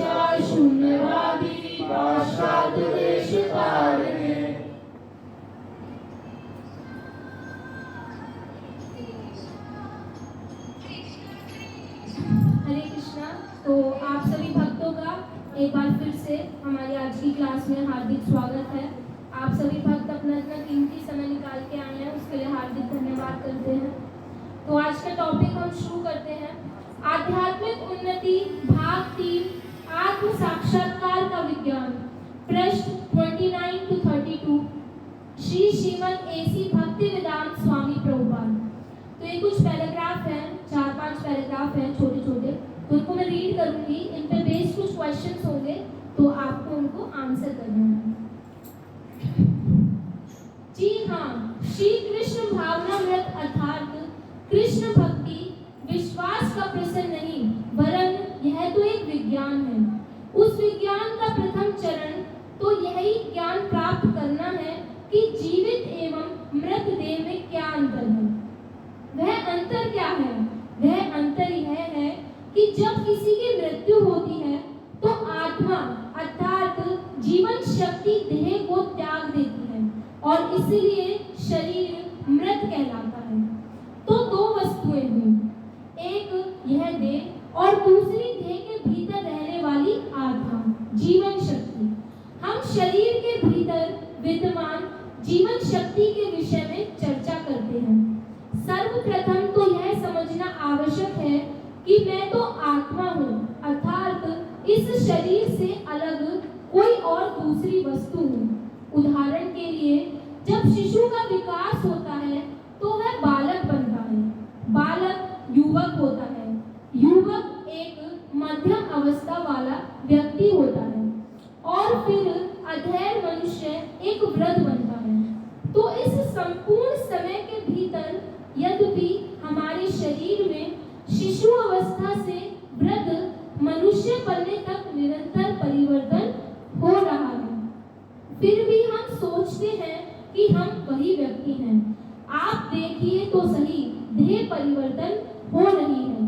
शून्यवादी पाश्चात्य देशतारिणे। हरे कृष्णा। तो आप सभी भक्तों का एक बार फिर से हमारी आज की क्लास में हार्दिक स्वागत है। आप सभी भक्त अपना इतना कीमती समय निकाल के आए हैं, उसके लिए हार्दिक धन्यवाद करते हैं। तो आज का टॉपिक हम शुरू करते हैं। आध्यात्मिक उन्नति भाग 3 आत्म साक्षात्कार का विज्ञान पृष्ठ 29 to 32 श्री श्रीमद एसी भक्तिवेदांत स्वामी प्रभुपाद। तो ये कुछ पैराग्राफ हैं, 4-5 पैराग्राफ हैं छोटे छोटे, तो उनको मैं रीड करूंगी। इन पे बेस्ड कुछ क्वेश्चंस होंगे तो आपको उनको आंसर करना है। जी हाँ, श्री कृष्ण भावनामृत अर्थात कृष्ण भक्ति विश्वास का प्रश्न नहीं, वरन यह तो एक विज्ञान है। उस विज्ञान का प्रथम चरण तो यही ज्ञान प्राप्त करना है कि जीवित एवं मृत देह में क्या अंतर है। वह अंतर क्या है? वह अंतर यह है कि जब किसी की मृत्यु होती है तो आत्मा अर्थात जीवन शक्ति देह को त्याग देती है और इसलिए शरीर मृत कहलाता है। तो दो वस्तुएं हुई, एक यह देह और दूसरी देह के भीतर रहने वाली आत्मा जीवन शक्ति। हम शरीर के भीतर विद्यमान जीवन शक्ति के विषय में चर्चा करते हैं। सर्वप्रथम तो यह समझना आवश्यक है कि मैं तो आत्मा हूँ, अर्थात इस शरीर से अलग कोई और दूसरी वस्तु हूँ। उदाहरण के लिए जब शिशु का विकास होता है तो वह बालक बनता है, बालक युवक होता है, युवक एक मध्यम अवस्था वाला व्यक्ति होता है और फिर अधेड़ मनुष्य एक वृद्ध बनता है। तो इस संपूर्ण समय के भीतर यद्यपि हमारे शरीर में शिशु अवस्था से वृद्ध मनुष्य बनने तक निरंतर परिवर्तन हो रहा है, फिर भी हम सोचते हैं कि हम वही व्यक्ति हैं। आप देखिए तो सही, देह परिवर्तन हो रही है,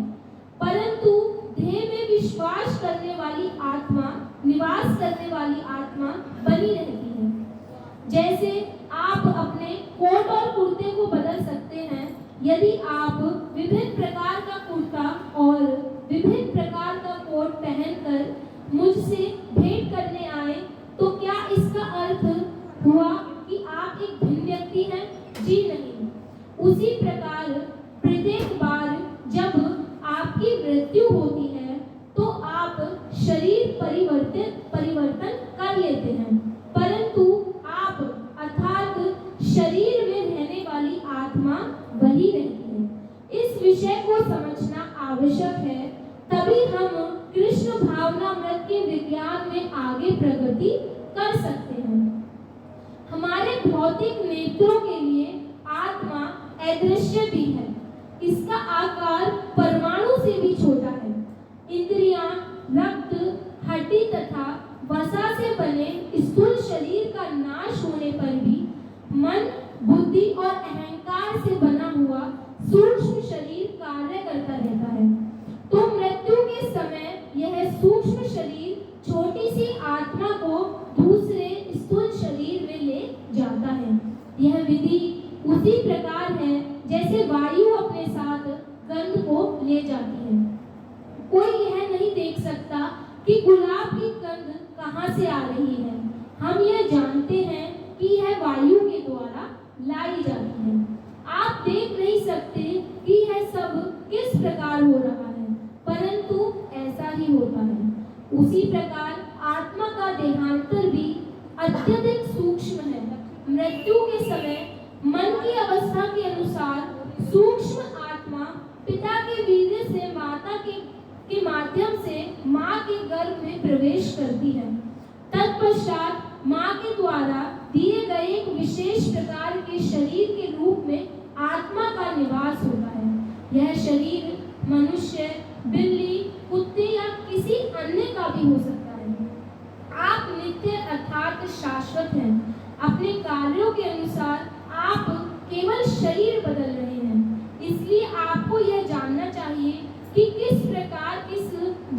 परंतु देह में विश्वास करने वाली आत्मा, निवास करने वाली आत्मा बनी रहती है। जैसे आप अपने कोट और कुर्ते को बदल सकते हैं। यदि आप विभिन्न प्रकार का कुर्ता और विभिन्न प्रकार का कोट पहनकर मुझसे भेंट करने आए तो क्या इसका अर्थ हुआ कि आप एक भिन्न व्यक्ति हैं? जी नहीं। उसी प्रकार प्रत्येक बार जब आपकी मृत्यु होती है तो आप शरीर परिवर्तन कर लेते हैं, परंतु आप अर्थात शरीर में रहने वाली आत्मा वही रहती है। इस विषय को समझना आवश्यक है, तभी हम कृष्ण भावनामृत के विज्ञान में आगे प्रगति कर सकते हैं। हमारे भौतिक नेत्रों के लिए आत्मा अदृश्य भी है, इसका आकार परमाणु से भी छोटा है। इंद्रियां, रक्त, हड्डी तथा वसा से बने स्थूल शरीर का नाश होने पर भी मन, बुद्धि और अहंकार से बना हुआ सूक्ष्म शरीर कार्य करता रहता है। तो मृत्यु के समय यह सूक्ष्म शरीर छोटी सी आत्मा को दूसरे स्थूल शरीर में ले जाता है। यह विधि उसी प्रकार है जैसे वायु अपने साथ गंध को ले जाती है। कोई यह नहीं देख सकता कि गुलाब की गंध कहाँ से आ रही है, हम यह जानते हैं कि यह वायु के द्वारा लाई जाती है। आप देख नहीं सकते कि यह सब किस प्रकार हो रहा है, परंतु ऐसा ही होता है। उसी प्रकार आत्मा का देहांतर भी अत्यधिक सूक्ष्म है। मृत्यु के समय मन की अवस्था के अनुसार सूक्ष्म आत्मा पिता के वीर्य से माता के माध्यम से माँ के गर्भ में प्रवेश करती है। तत्पश्चात माँ के द्वारा दिए गए एक विशेष प्रकार के शरीर के रूप में आत्मा का निवास होता है। यह शरीर मनुष्य, बिल्ली, कुत्ते या किसी अन्य का भी हो सकता है। आप नित्य अर्थात शाश्वत हैं। अपने कार्यों के अनुसार आप केवल शरीर बदल रहे हैं। इसलिए आपको यह जानना चाहिए कि किस प्रकार इस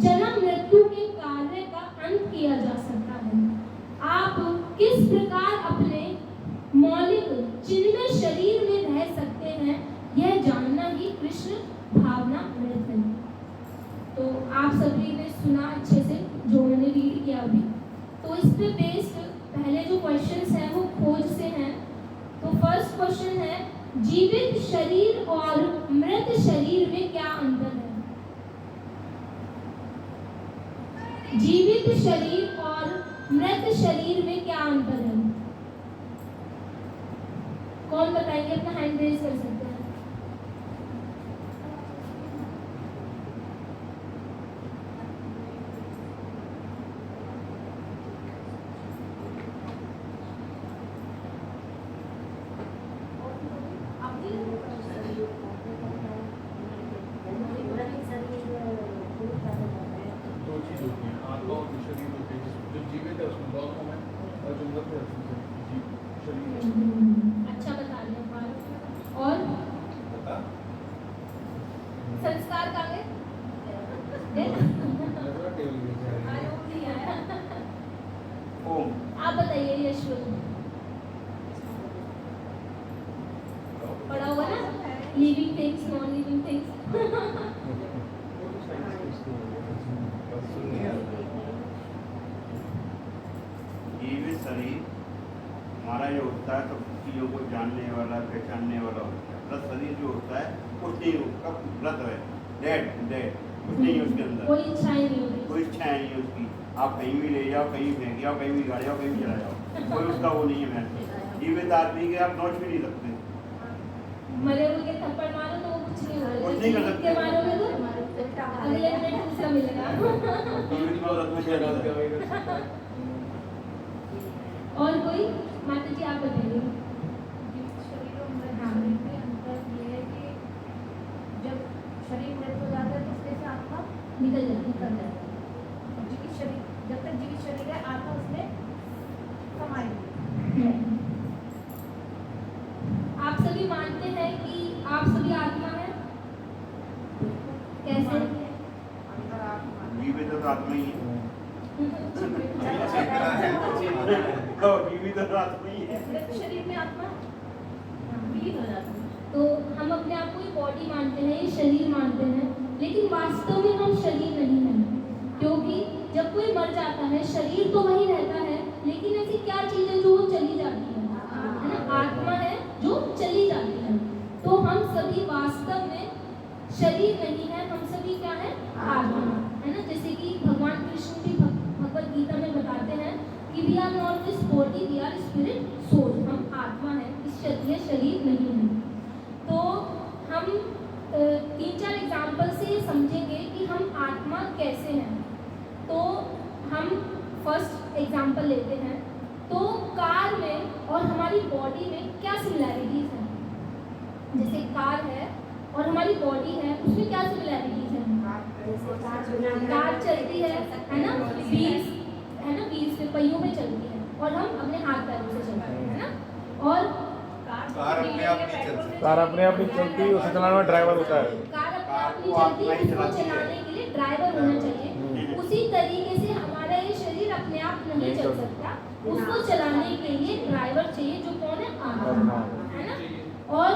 जन्म मृत्यु के कार्य का अंत किया जा सकता है। आप किस प्रकार अपने मौलिक चिन्मय शरीर में रह सकते हैं, यह जानना ही कृष्ण भावनामृत है। तो आप सभी ने सुना अच्छे से, जो मैंने रीड किया अभी। तो इस पे बेस्ड पहले जो क्वेश्चंस हैं वो खोज से हैं। तो फर्स्ट क्वेश्चन है, जीवित शरीर और मृत शरीर में क्या अंतर है? शरीर और मृत शरीर में क्या अंतर है? कौन बताएंगे? अपना हैंड रेज कर सकते हैं। दो चीज होती है, आत्मा और जो शरीर होते हैं। जो जीवित है उसमें बहुत कम है, और जो मृत है उसमें शरीर है। अच्छा बता रहे हैं बात। और बता संस्कार का है? ओम। आप बताइए यशवंत, पढ़ा होगा ना? Living things, non living things. जीवित शरीर हमारा जो होता है, तो चीज़ों को जानने वाला, पहचानने वाला होता है। मृत शरीर जो होता है कुछ नहीं, उसका मृत है, डेड डेड, कुछ नहीं है उसके अंदर, कोई इच्छाएं नहीं होती। कोई इच्छाएं नहीं है उसकी। आप कहीं भी ले जाओ, कहीं फेंक जाओ, कहीं भी गाड़ी जाओ, कहीं भी चला जाओ, कोई उसका वो नहीं है महत्व। जीवित आदमी के आप नोच भी नहीं सकते। मरे हुए के थप्पड़ मारो तो वो कुछ नहीं होगा। कुछ नहीं कर सकते। के मारोगे तो अगले मिनट दूसरा मिलेगा। और कोई? माता जी आप बताइए। शरीर और मृत शरीर में अंतर ये है कि जब शरीर मृत हो जाता है तो उसके से आत्मा निकल जाती निकल जाता है। और जीवित शरीर, जब तक जीवित शरीर है आत्मा उसमें समाई है। आप सभी मानते हैं कि आप सभी आत्मा हैं? कैसे? जीवित तो आत्मा ही है। चेतना है। तो जीवित तो आत्मा ही है। मृत शरीर में आत्मा विलीन हो जाता है। तो हम अपने आप को ये बॉडी मानते हैं, ये शरीर मानते हैं, लेकिन वास्तव में हम शरीर नहीं हैं। क्योंकि जब कोई मर जाता है शरीर तो वही रहता है, लेकिन ऐसी क्या चीज़ है जो वो चली जाती है ना? आत्मा है जो चली जाती है। तो हम सभी वास्तव में शरीर नहीं है, हम सभी क्या है? आत्मा है ना? जैसे कि भगवान कृष्ण भी भगवद गीता में बताते हैं कि we are not this body, we are spirit soul. हम आत्मा है, इस शरीर नहीं है। तो हम 3-4 एग्जाम्पल से ये समझेंगे कि हम आत्मा कैसे हैं। तो हम फर्स्ट एग्जाम्पल लेते हैं। तो कार में और हमारी बॉडी में क्या सिमिलैरिटीज हैं? जैसे कार है और हमारी बॉडी है, उसमें क्या सिमिलैरिटीज हैं? कार चलती है ना? व्हील्स है ना? व्हील्स पे, पहियों पे चलती है, और हम अपने हाथ पैरों से चलते हैं, है ना? और कार अपने आप नहीं चल सकती। कार अपने आप नहीं चलती, उसे चलाने में ड्राइवर होता है। कार अपने आप नहीं चलती है, उसको चलाने के लिए ड्राइवर होना चाहिए। उसी तरीके से हमारा ये शरीर अपने आप नहीं चल सकता, उसको चलाने के लिए ड्राइवर चाहिए, जो कौन है? आत्मा, है ना? और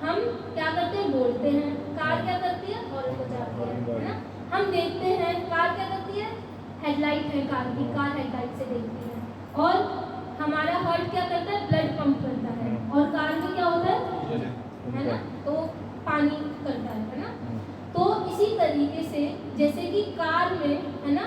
हम क्या करते हैं? बोलते हैं। कार क्या करती है? हॉर्न बजाती है ना? हम देखते हैं। कार क्या करती है? हेडलाइट है कार की, कार हेडलाइट से देखती है। और हमारा हार्ट क्या करता है? ब्लड पंप करता है। और कार में क्या होता है ना? तो पानी करता है ना? तो इसी तरीके से जैसे कि कार में है ना,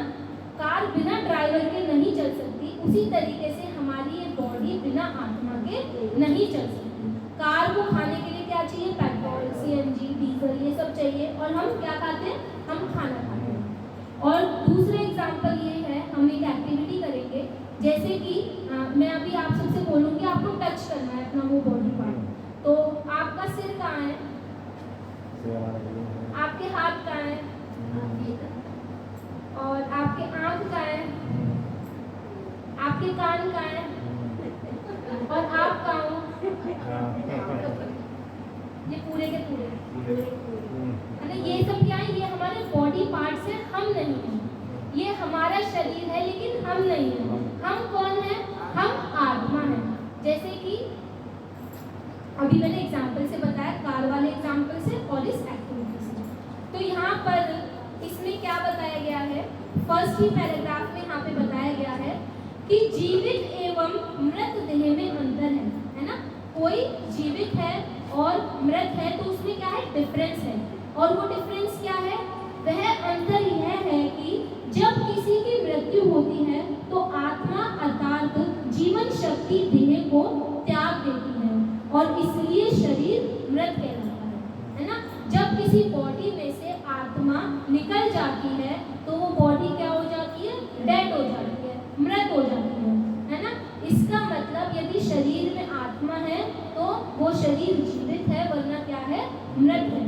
कार बिना ड्राइवर के नहीं चल सकती, उसी तरीके से हमारी ये बॉडी बिना आत्मा के नहीं चल सकती। कार को खाने के लिए क्या चाहिए? पेट्रोल, CNG, डीजल, ये सब चाहिए। और हम क्या खाते हैं? हम खाना खाते हैं। और दूसरा एग्जाम्पल ये है, हम एक एक्टिविटी करेंगे, जैसे कि मैं अभी आप सबसे बोलूँगी आपको टच करना है अपना वो बॉडी पार्ट। तो आपका सिर कहाँ है? आपके हाथ कहाँ है? और आपके आँख कहाँ है? आपके कान कहाँ है? और आप कहाँ हो? ये पूरे के पूरे है ना? ये सब क्या है? ये हमारे बॉडी पार्ट्स हैं, हम नहीं हैं। ये हमारा शरीर है लेकिन हम नहीं हैं। हम कौन हैं? हम आत्मा हैं। जैसे कि अभी मैंने एग्जाम्पल से बताया, कार वाले एग्जाम्पल से और इस एक्टिविटी से। तो यहाँ पर इसमें क्या बताया गया है? फर्स्ट ही पैराग्राफ में यहाँ पे बताया गया है कि जीवित एवं मृत देह में अंतर है ना? कोई जीवित है और मृत है, तो उसमें क्या है? डिफरेंस है। और वो डिफरेंस क्या है? वह अंतर यह है कि जब किसी की मृत्यु होती शक्ति देह को त्याग देती है और इसलिए शरीर मृत कहलाता है ना। जब किसी बॉडी में से आत्मा निकल जाती है तो वो बॉडी क्या हो जाती है, डेड हो जाती है, मृत हो जाती है ना। इसका मतलब यदि शरीर में आत्मा है तो वो शरीर जीवित है, वरना क्या है, मृत है।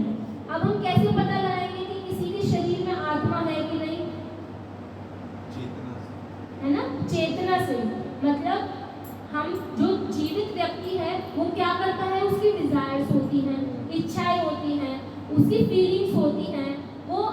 अब हम कैसे पता लगाएंगे कि किसी के शरीर में आत्मा है कि नहीं? चेतना से, है ना, चेतना से। मतलब हम जो जीवित व्यक्ति है वो क्या करता है, उसकी डिजायर्स होती हैं, इच्छाएं होती हैं, उसकी फीलिंग्स होती हैं, वो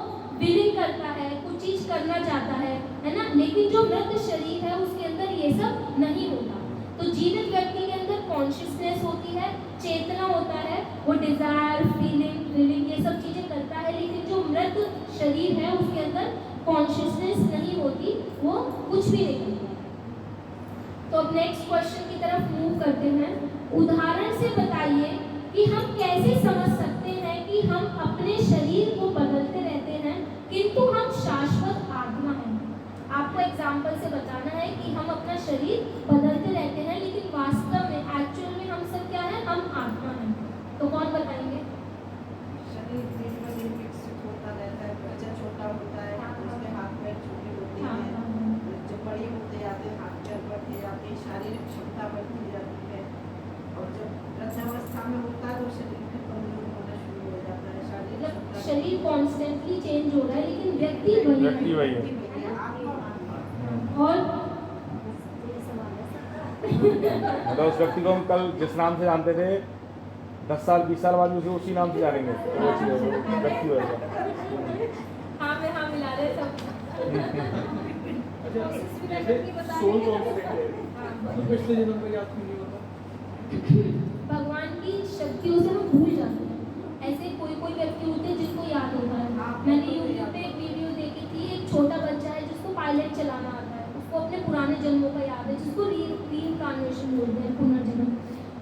विलिंग करता है, कुछ चीज करना चाहता है ना। लेकिन जो मृत शरीर है उसके अंदर ये सब नहीं होता। तो जीवित व्यक्ति के अंदर कॉन्शियसनेस होती है, चेतना होता है, वो डिजायर, फीलिंग, विलिंग ये सब चीजें करता है। लेकिन जो मृत शरीर है उसके अंदर कॉन्शियसनेस नहीं होती, वो कुछ भी नहीं करता। तो अब नेक्स्ट क्वेश्चन की तरफ मूव करते हैं। उदाहरण से बताइए कि हम कैसे समझ सकते हैं कि हम अपने शरीर को बदलते रहते हैं किंतु हम शाश्वत आत्मा हैं। आपको एग्जाम्पल से बताना है कि हम अपना शरीर बदलते रहते हैं लेकिन वास्तव में, एक्चुअल में हम सब क्या है, हम आत्मा हैं। तो कौन बताएंगे? शरीर दिन ब दिन विकसित होता रहता है, बच्चा छोटा होता है, उसके हाथ पैर छोटे होते हैं, जब बड़े होते जाते हैं हाथ पैर बढ़ते जाते हैं, शारीरिक क्षमता बढ़ती जाती है, और जब वृद्धावस्था में होता है तो शरीर भी कमजोर होना शुरू हो जाता है। शारीरिक मतलब क्षमता शरीर कॉन्स्टेंटली चेंज हो रहा है लेकिन व्यक्ति वही व्यक्ति वही है। और मतलब उस व्यक्ति को हम कल जिस नाम से जानते थे 10 साल 20 साल बाद भी उसे उसी नाम से जानेंगे, तो वो चीज़ व्यक्ति होगा। हाँ में हाँ मिला रहे सब। अच्छा, जैसे सोल कौन से देखते हैं, तो पिछले जन्म में याद क्यों नहीं होता? भगवान की शक्तियों से हम भूल जाते हैं। ऐसे कोई कोई व्यक्ति होते हैं जिनको याद होता है। मैंने यूट्यूब पे एक वीडियो देखी थी, एक छोटा बच्चा है जिसको पायलट चलाना आता है, उसको अपने पुराने जन्मों का याद है, जिसको रीइंकार्नेशन बोलते हैं, पुनर्जन्म।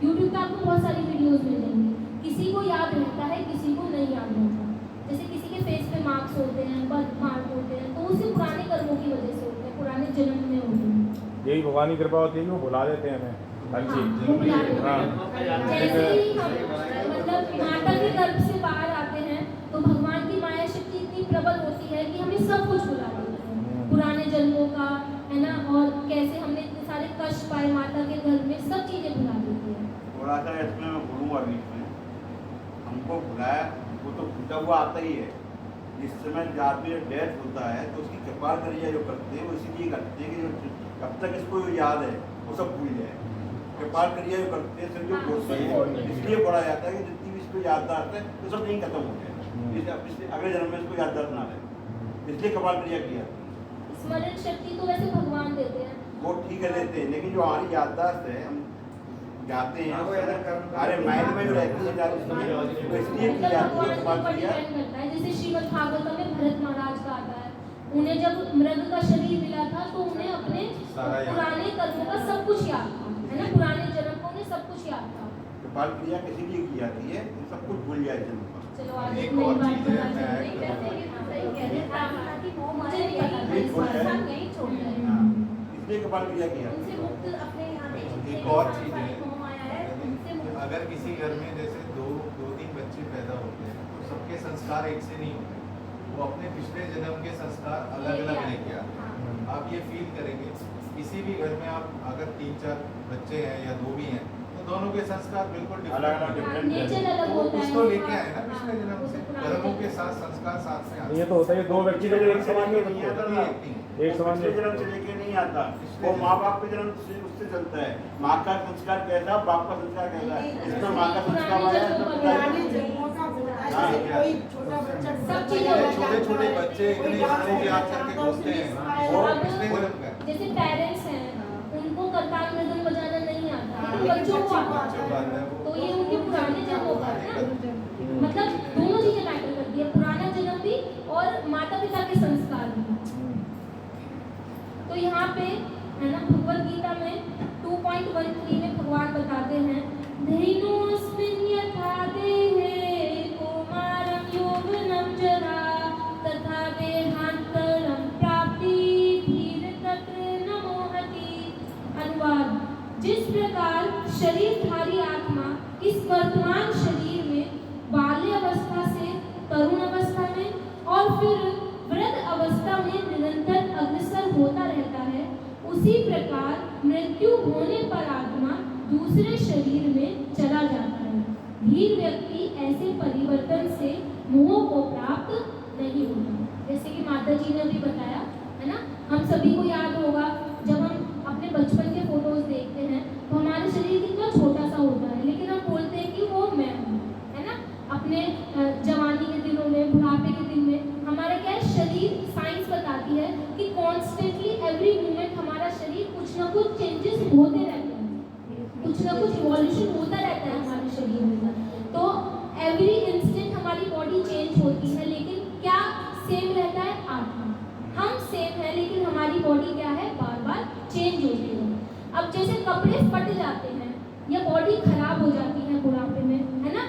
यूट्यूब पे आपको बहुत सारी वीडियोस मिलेंगी। किसी को याद रहता है, किसी को नहीं याद रहता। जैसे किसी के फेस पे मार्क्स होते हैं, बर्थ मार्क होते हैं, तो उसे पुराने कर्मों की वजह से होते हैं, पुराने जन्म में होते हैं। यही भगवान की कृपा होती है कि वो भुला देते हैं हमें हर हाँ, चीज़। वो भुला देते हैं। हाँ। जैसे ही हम मतलब माता के गर्भ से बाहर आते हैं तो भगवान की माया शक्ति इतनी प्रबल होती है कि हमें सब कुछ भुला देती है, पुराने जन्मों का, है ना, और कैसे हमने इतने सारे कष्ट पाए माता के गर्भ में, सब चीजें भुला देती है। थोड़ा सा इसमें मैं बोलूँगा बीच में, हमको भुलाया, वो तो भूला हुआ आता ही है। जिस समय आदमी डेथ होता है तो उसकी कपाल क्रिया जो करते हैं वो इसीलिए करते हैं कि जो कब तक इसको याद है वो सब भूल जाए। कपाल क्रिया जो करते हैं सिर्फ जो बोलते हैं इसलिए पढ़ा जाता है कि जितनी भी इसको याददाश्त है वो सब नहीं खत्म हो जाए, इसलिए पिछले अगले जन्म में इसको याददाश्त ना रहे, इसलिए कपाल क्रिया किया। स्मरण शक्ति तो वैसे भगवान देते हैं, वो ठीक है देते हैं, लेकिन जो हमारी याददाश्त है हम जाते हैं हमारे माइंड में जो रहती है तो इसलिए की जाती है भगवान कपाल पर क्रिया। डिपेंड करता है। जैसे श्रीमद् भागवतम में भरत महाराज का आता है, उन्हें जब मृग का शरीर मिला था तो उन्हें अपने पुराने कर्मों का सब कुछ याद था, है ना, पुराने जन्म को उन्हें सब कुछ याद था। कपाल क्रिया किसी लिए की जाती है सब कुछ भूल जाए जन्म का। चलो आगे एक नई और बात चीज़ है, पता मैं- चली। मुझे नहीं पता था नहीं इस छोड़ बात जाए। का। नहीं छोड़ रहे हैं। हाँ, इसलिए कपाल क्रिया किया। उनसे मुक्त अपने यहाँ देश एक और चीज़ है, मोह आया है, उनसे मुक्त। अगर किसी घर में जैसे दो तीन बच्चे पैदा होते हैं तो सबके संस्कार एक से नहीं होते, वो अपने पिछले जन्म के संस्कार अलग अलग लेके आते हैं। आप ये फील करेंगे किसी भी घर में आप अगर 3-4 बच्चे हैं या 2 भी हैं तो दोनों के संस्कार बिल्कुल अलग-अलग डिफरेंट different नेचर अलग वो होता है। कुछ तो लेके आए ना पिछले हाँ, जन्म वो से, तो पुराने कर्मों के जन्म साथ संस्कार साथ में आते ये तो होता है, दो व्यक्ति तो एक समान नहीं नहीं आता होते। था। एक समान पिछले नहीं जन्म से लेके नहीं आता, वो माँ बाप के जन्म से उससे चलता है। माँ का संस्कार कैसा, बाप का संस्कार कैसा है, इसमें माँ का संस्कार आया है, तो पुराने पिता जन्मों का होता है। जैसे कोई छोटा बच्चा सब चीज़ें छोटे छोटे बच्चे इतने श्लोक याद करके घूमते हैं वो अब पिछले जन्म का है। जैसे पेरेंट्स हैं उनको करताल मृदंग बजाना नहीं आता लेकिन बच्चों को आता बच्चों को आता है वो। तो ये उनके पुराने जन्मों का है ना। मतलब दोनों चीजें मैटर करती है, पुराना जन्म भी और माता पिता के संस्कार भी। तो यहाँ पे है ना भगवद गीता में 2.13 में भगवान बताते हैं धैर्योऽस्मिन् यथा देहे कौमारं यौवनं जरा तथा देहान्तरं प्राप्ति धीर तत्र न मोहति। अनुवाद, जिस प्रकार मृत्यु होने पर आत्मा दूसरे शरीर में चला जाता है। धीर व्यक्ति ऐसे परिवर्तन से मोह को प्राप्त नहीं होता। जैसे कि माता जी ने भी बताया है ना, हम सभी को याद होगा जब हम अपने बचपन के फोटोज देखते हैं तो हमारा शरीर कितना छोटा सा होता है, लेकिन हम बोलते हैं कि वो मैं हूँ, है ना। अपने जवानी के दिनों में, बुढ़ापे के दिन में हमारा क्या है, शरीर, साइंस बताती है कि कॉन्स्टेंटली एवरी मोमेंट हमारा शरीर कुछ ना कुछ चेंजेस होते रहते हैं, कुछ ना कुछ इवोल्यूशन होता रहता है हमारे शरीर में। तो एवरी इंस्टेंट हमारी बॉडी चेंज होती है, लेकिन क्या सेम रहता है? आत्मा। हम सेम है लेकिन हमारी बॉडी क्या है, बार बार चेंज होती है। अब जैसे कपड़े फट जाते हैं या बॉडी खराब हो जाती है बुढ़ापे में, है ना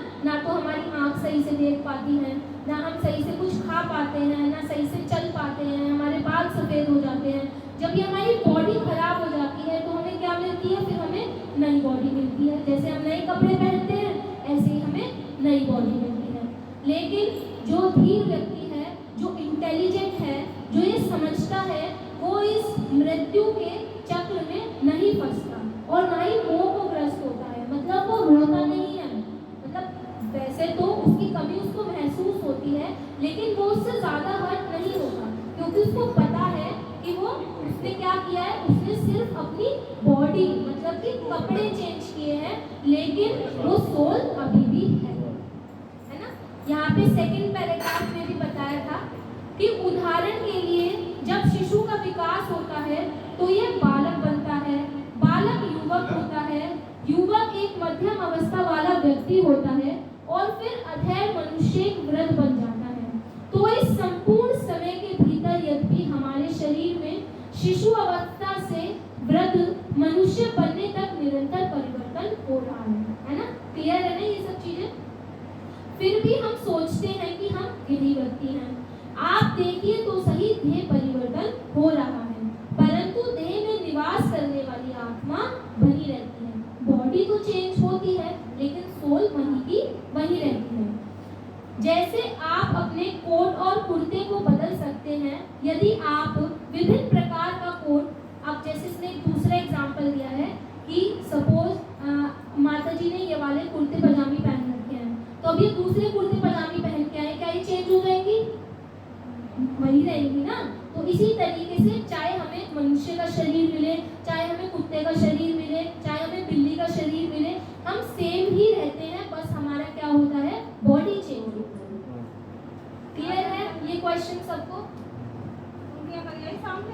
तो हमारी आंख सही से देख पाती है, ना हम सही से कुछ खा पाते हैं, ना सही से चल पाते हैं, हमारे बाल सफ़ेद हो जाते हैं। जब ये हमारी बॉडी खराब हो जाती है तो हमें क्या मिलती है? फिर हमें नई बॉडी मिलती है। जैसे हम नए कपड़े पहनते हैं ऐसे ही हमें नई बॉडी मिलती है। लेकिन जो धीर व्यक्ति है, जो इंटेलिजेंट है, जो ये समझता है, वो इस मृत्यु के चक्र में नहीं फंसता और ना ही मोह को ग्रस्त होता है। मतलब वो रोता नहीं है, मतलब वैसे तो उसकी कमी उसको महसूस होती है, लेकिन वो उससे ज़्यादा हर्ट नहीं होता, क्योंकि उसको पता है कि वो उसने क्या किया है, उसने सिर्फ अपनी बॉडी मतलब कि कपड़े चेंज किए हैं, लेकिन वो सोल अभी भी है ना। यहाँ पे सेकंड पैराग्राफ में भी बताया था कि उदाहरण के लिए जब शिशु का विकास होता है तो ये बालक बनता है, बालक युवक होता है, युवक एक मध्यम अवस्था वाला व्यक्ति होता है और फिर अधैर्य मनुष्य एक वृद्ध बन जाता है। तो इस संपूर्ण समय के भीतर यद्यपि हमारे शरीर में शिशु अवस्था से वृद्ध मनुष्य बनने तक निरंतर परिवर्तन हो रहा है ना। क्लियर है ना ये सब चीजें? फिर भी हम सोचते हैं कि हम गिरी व्यक्ति हैं। आप देखिए तो सही, देह परिवर्तन हो रहा है, परंतु देह में निवास करने वाली आत्मा बनी रहती है। बॉडी तो चेंज होती है लेकिन सोल वहीं की वहीं रहती है। जैसे आप अपने कोट और कुर्ते को बदल सकते हैं, यदि आप विभिन्न प्रकार का कोट, अब जैसे इसने एक दूसरा एग्जाम्पल दिया है कि सपोज माता जी ने ये वाले कुर्ते पजामी पहन रखे हैं, तो अब ये दूसरे कुर्ते पजामी पहन के आए, क्या ये चेंज हो जाएंगी? वही रहेंगी ना। तो इसी तरीके से चाहे हमें मनुष्य का शरीर मिले, चाहे हमें कुत्ते का शरीर मिले, चाहे हमें बिल्ली का शरीर मिले, हम सेम ही रहते हैं, बस हमारा क्या होता है, बॉडी चेंज होता है। क्लियर है ये क्वेश्चन सबको?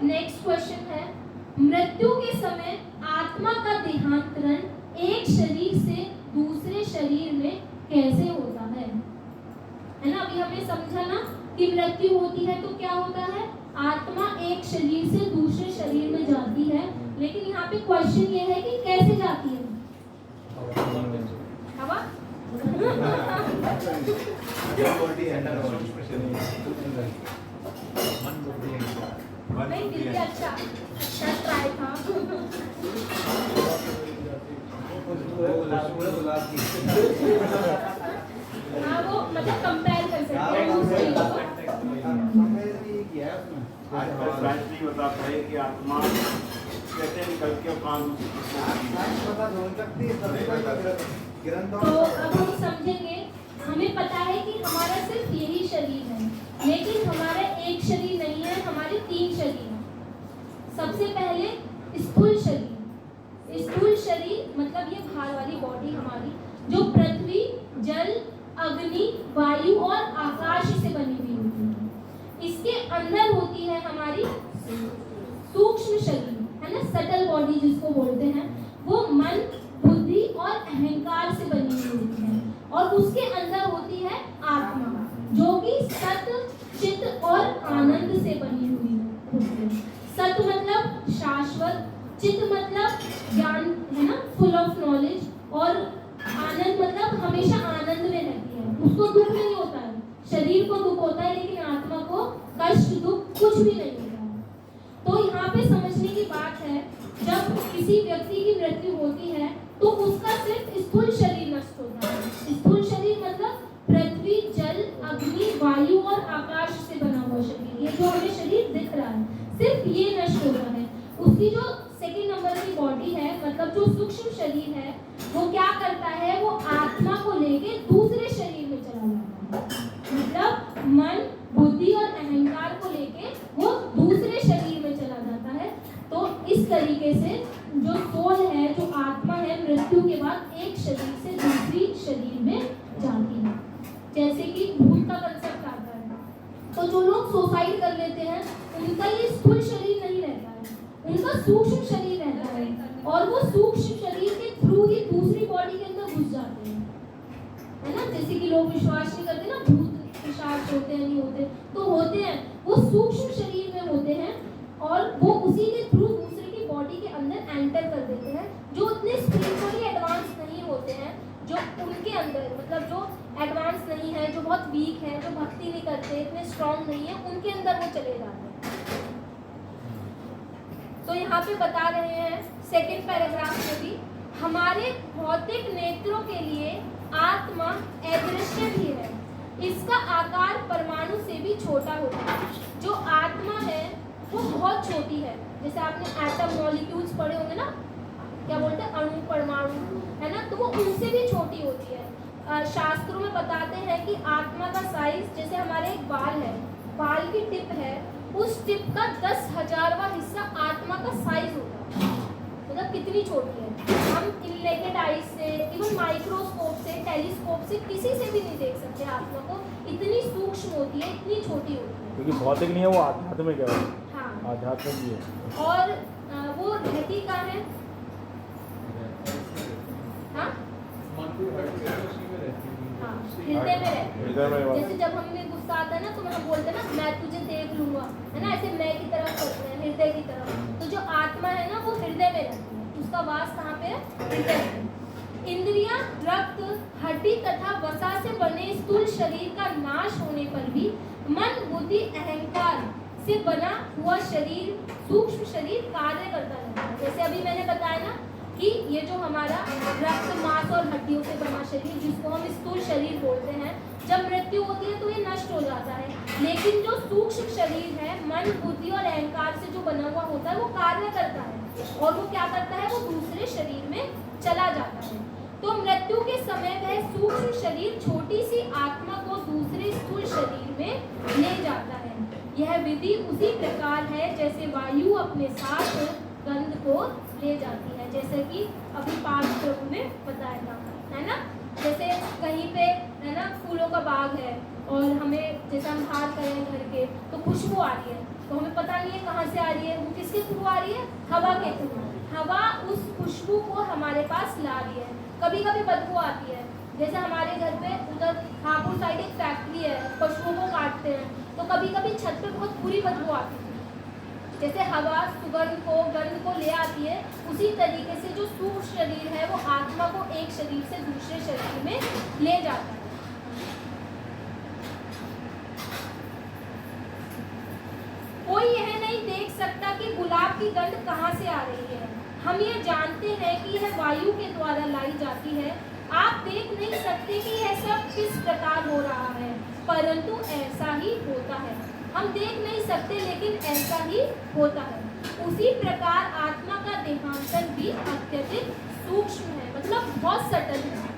नेक्स्ट क्वेश्चन है, मृत्यु के समय आत्मा का देहांतरण एक शरीर से दूसरे शरीर में कैसे होता है ना। अभी हमने समझा ना कि मृत्यु होती है तो क्या होता है, आत्मा एक शरीर से दूसरे शरीर में जाती है, लेकिन यहाँ पे क्वेश्चन ये है कि कैसे जाती है? हवा? नहीं, फिर भी अच्छा ट्राई था। हाँ, वो मतलब कंपेयर कर सकते हैं। आजकल साइंस नहीं बता पाए कि आत्मा कैसे निकल के तो अब हम समझेंगे, हमें पता है कि हमारा सिर्फ यही शरीर है, लेकिन हमारा एक शरीर नहीं है, हमारे 3 शरीर हैं। सबसे पहले स्थूल शरीर। स्थूल शरीर मतलब ये भार वाली बॉडी हमारी, जो पृथ्वी, जल, अग्नि, वायु और आकाश से बनी हुई होती है। इसके अंदर होती है हमारी सूक्ष्म शरीर, है ना, सटल बॉडी जिसको बोलते हैं, वो मन, बुद्धि और अहंकार से बनी हुई होती है। और उसके अंदर होती है आत्मा, जो कि सत्य, चित्त और आनंद से बनी हुई होती है। सत्य मतलब शाश्वत, चित्त मतलब ज्ञान, है ना, फुल ऑफ नॉलेज, और आनंद मतलब हमेशा आनंद में रहती है, उसको दुख नहीं होता है। शरीर को दुख होता है लेकिन आत्मा को कष्ट, दुख कुछ भी नहीं होता है। तो यहाँ पे समझने की बात है, जब किसी व्यक्ति की मृत्यु होती है तो उसका सिर्फ स्थूल शरीर नष्ट होता है। स्थूल शरीर मतलब पृथ्वी, जल, अग्नि, वायु और आकाश से बना हुआ शरीर, ये जो हमें शरीर दिख रहा है, सिर्फ ये नष्ट होता है। उसकी जो सेकंड तरीके से जो सोल है, जो आत्मा है, मृत्यु के बाद एक शरीर से दूसरी शरीर में जाती है। जैसे कि भूत का कंसेप्ट आता है, तो जो लोग सुसाइड कर लेते हैं उनका ये स्थूल शरीर नहीं रहता है, उनका सूक्ष्म शरीर रहता है, और वो सूक्ष्म शरीर के थ्रू ही दूसरी बॉडी के अंदर घुस जाते हैं, है ना। जैसे कि लोग विश्वास नहीं करते ना भूत पिशाच होते हैं, नहीं होते, तो होते हैं, वो सूक्ष्म शरीर में होते हैं और वो उसी के थ्रू दूसरे की बॉडी के अंदर एंटर कर देते हैं। जो उतने स्पिरिचुअली एडवांस नहीं होते हैं, जो उनके अंदर मतलब जो एडवांस नहीं है, जो बहुत वीक है, जो भक्ति नहीं करते, इतने स्ट्रांग नहीं है, उनके अंदर वो चले जाते हैं। तो यहाँ पे बता रहे हैं सेकंड पैराग्राफ में भी, हमारे भौतिक नेत्रों के लिए आत्मा अदृश्य भी है, इसका आकार परमाणु से भी छोटा होता है। जो आत्मा है वो बहुत छोटी है, जैसे आपने एटम मॉलिक्यूल्स पढ़े होंगे ना, क्या बोलते हैं, अणु परमाणु, है ना, तो वो उनसे भी छोटी होती है। शास्त्रों में बताते हैं कि आत्मा का साइज, जैसे हमारे एक बाल है, बाल की टिप है, उस टिप का 10,000वां हिस्सा आत्मा का साइज होता है। मतलब कितनी छोटी है, हम इनलेटेड आइज से, इवन माइक्रोस्कोप से, टेलीस्कोप से, किसी से भी नहीं देख सकते आत्मा को, इतनी सूक्ष्म होती है, इतनी छोटी होती है। क्योंकि भौतिक नहीं है, वो आध्यात्मिक है। हाँ, आध्यात्मिक भी है। और वो रहती कहाँ है? हाँ, मन को हट के उसी में रहती है। हाँ, हृदय में रहती है। हृदय में बात- जैसे जब हमें गुस्सा आता है ना, तो हम बोलते हैं ना, मैं तुझे देख लूंगा, है ना, ऐसे मैं की तरफ करते हैं, हृदय की तरफ। तो जो आत्मा है ना, वो हृदय में रहती है, उसका वास कहाँ पे है? हृदय में। इंद्रियां, रक्त, हड्डी तथा वसा से बने स्थूल शरीर का नाश होने पर भी मन, बुद्धि, अहंकार से बना हुआ शरीर, सूक्ष्म शरीर कार्य करता रहता है। जैसे अभी मैंने बताया ना कि ये जो हमारा रक्त, मांस और हड्डियों से बना शरीर, जिसको हम स्थूल शरीर बोलते हैं, जब मृत्यु होती है तो ये नष्ट हो जाता है। लेकिन जो सूक्ष्म शरीर है, मन, बुद्धि और अहंकार से जो बना हुआ होता है, वो कार्य करता है, और वो क्या करता है, वो दूसरे शरीर में चला जाता है। तो मृत्यु के समय वह सूक्ष्म शरीर छोटी सी आत्मा को दूसरे स्थूल शरीर में ले जाता है। यह विधि उसी प्रकार है जैसे वायु अपने साथ गंध को ले जाती है, जैसे कि अभी पाठ प्रभु ने बताया था, है ना। जैसे कहीं पे, है ना, फूलों का बाग है और हमें, जैसे हम बाहर करें घर के, तो खुशबू आ रही है, तो हमें पता नहीं है कहाँ से आ रही है, वो किसके थ्रू आ रही है? हवा के थ्रू। हवा उस खुशबू को हमारे पास ला रही है। कभी कभी बदबू आती है, जैसे हमारे घर पे उधर हापुड़ साइड एक फैक्ट्री है, पशुओं को काटते हैं, तो कभी कभी छत पे बहुत बुरी बदबू आती है। जैसे हवा सुगंध को, गंध को ले आती है, उसी तरीके से जो सूक्ष्म शरीर है वो आत्मा को एक शरीर से दूसरे शरीर में ले जाता है। कोई यह नहीं देख सकता कि गुलाब की गंध कहाँ से आ रही है। हम ये जानते हैं कि यह वायु के द्वारा लाई जाती है। आप देख नहीं सकते कि यह सब किस प्रकार हो रहा है, परंतु ऐसा ही होता है। हम देख नहीं सकते, लेकिन ऐसा ही होता है। उसी प्रकार आत्मा का देहांतर भी अत्यधिक सूक्ष्म है, मतलब बहुत सटल है।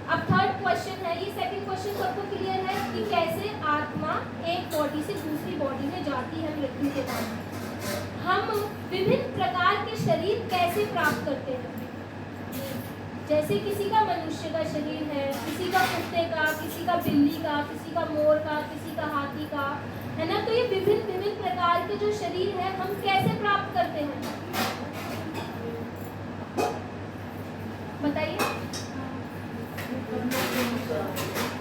अब थर्ड क्वेश्चन है, ये सेकंड क्वेश्चन सबको क्लियर है कि कैसे आत्मा एक बॉडी से दूसरी बॉडी में जाती है मृत्यु के बाद। हम विभिन्न प्रकार के शरीर कैसे प्राप्त करते हैं? जैसे किसी का मनुष्य का शरीर है, किसी का कुत्ते का, किसी का बिल्ली का, किसी का मोर का, किसी का हाथी का, है ना। तो ये विभिन्न विभिन्न प्रकार के जो शरीर है, हम कैसे प्राप्त करते हैं, बताइए।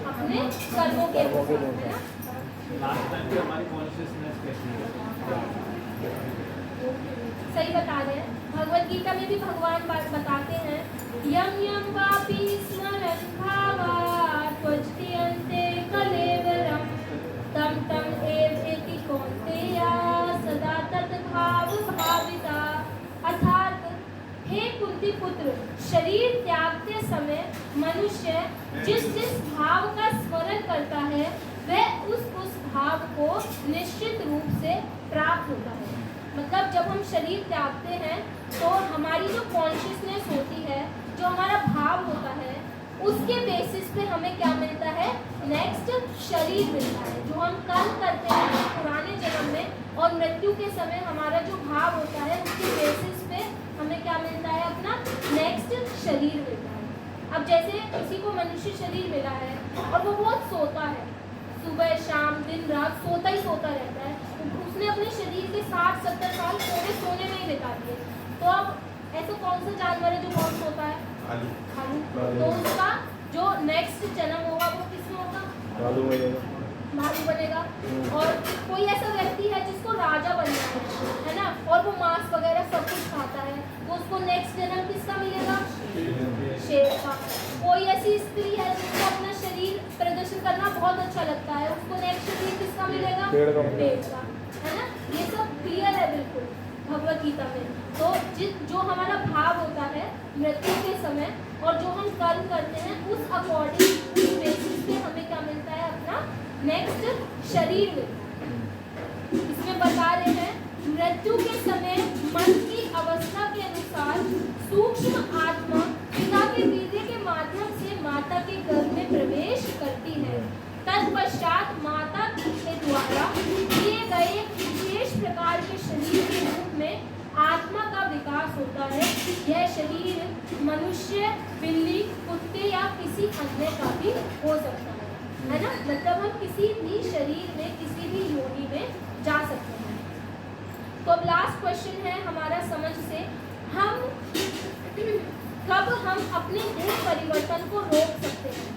अपने कर्मों के अनुसार, है ना। लास्ट टाइम पे हमारी कॉन्शियसनेस कैसी है? सही बता रहे हैं। भगवत गीता में भी भगवान बताते हैं, यम यम वापि स्मरन् भावात् त्वच्यन्ते कलेवरम् तम तम एव इति कौन्तेय सदा तत् भाव भाविता। अर्थात हे कुंती पुत्र, शरीर त्यागते समय मनुष्य जिस जिस भाव का स्मरण करता है, वह उस भाव को निश्चित रूप से प्राप्त होता है। मतलब जब हम शरीर त्यागते हैं तो हमारी जो कॉन्शियसनेस होती है, जो हमारा भाव होता है, उसके बेसिस पे हमें क्या मिलता है? नेक्स्ट शरीर मिलता है, जो हम कर्म करते हैं पुराने जन्म में, और मृत्यु के समय हमारा जो भाव होता है उसके बेसिस पे हमें क्या मिलता है, अपना नेक्स्ट शरीर मिलता है। अब जैसे किसी को मनुष्य शरीर मिला है और वो बहुत सोता है, सुबह शाम दिन रात सोता ही सोता रहता है, उसने अपने शरीर के 60-70 साल सोने में ही बिता दिए, तो अब ऐसा कौन सा जानवर है जो बहुत सोता है? भालू। तो उसका जो नेक्स्ट जन्म होगा वो किसमें होगा? भालू बनेगा। और कोई ऐसा व्यक्ति है जिसको राजा बनना है ना, और वो मांस वगैरह सब कुछ खाता है, तो उसको नेक्स्ट जन्म किसका मिलेगा? शेर का। कोई ऐसी स्त्री है जिसको अपना शरीर प्रदर्शन करना बहुत अच्छा लगता है, उसको नेक्स्ट शरीर किसका मिलेगा? पेड़ का, है ना। ये सब क्लियर है बिल्कुल भगवत गीता में। तो जो हमारा भाव होता है मृत्यु के समय और जो हम कर्म करते हैं उस अकॉर्डिंग, उस बेसिस पे हमें क्या मिलता है? अपना नेक्स्ट शरीर मिलता है। इसमें बता रहे हैं मृत्यु के समय मन की अवस्था के अनुसार सूक्ष्म आत्मा पिता के वीर्य के माध्यम से माता के गर्भ में प्रवेश करती है। तत्पश्चात माता के द्वारा किए गए विशेष प्रकार के शरीर के रूप में आत्मा का विकास होता है। यह शरीर मनुष्य, बिल्ली, कुत्ते या किसी अन्य का भी हो सकता है ना। मतलब हम किसी भी शरीर में, किसी भी योनि में जा सकते हैं। तो अब लास्ट क्वेश्चन है हमारा समझ से, हम कब हम अपने देह परिवर्तन को रोक सकते हैं?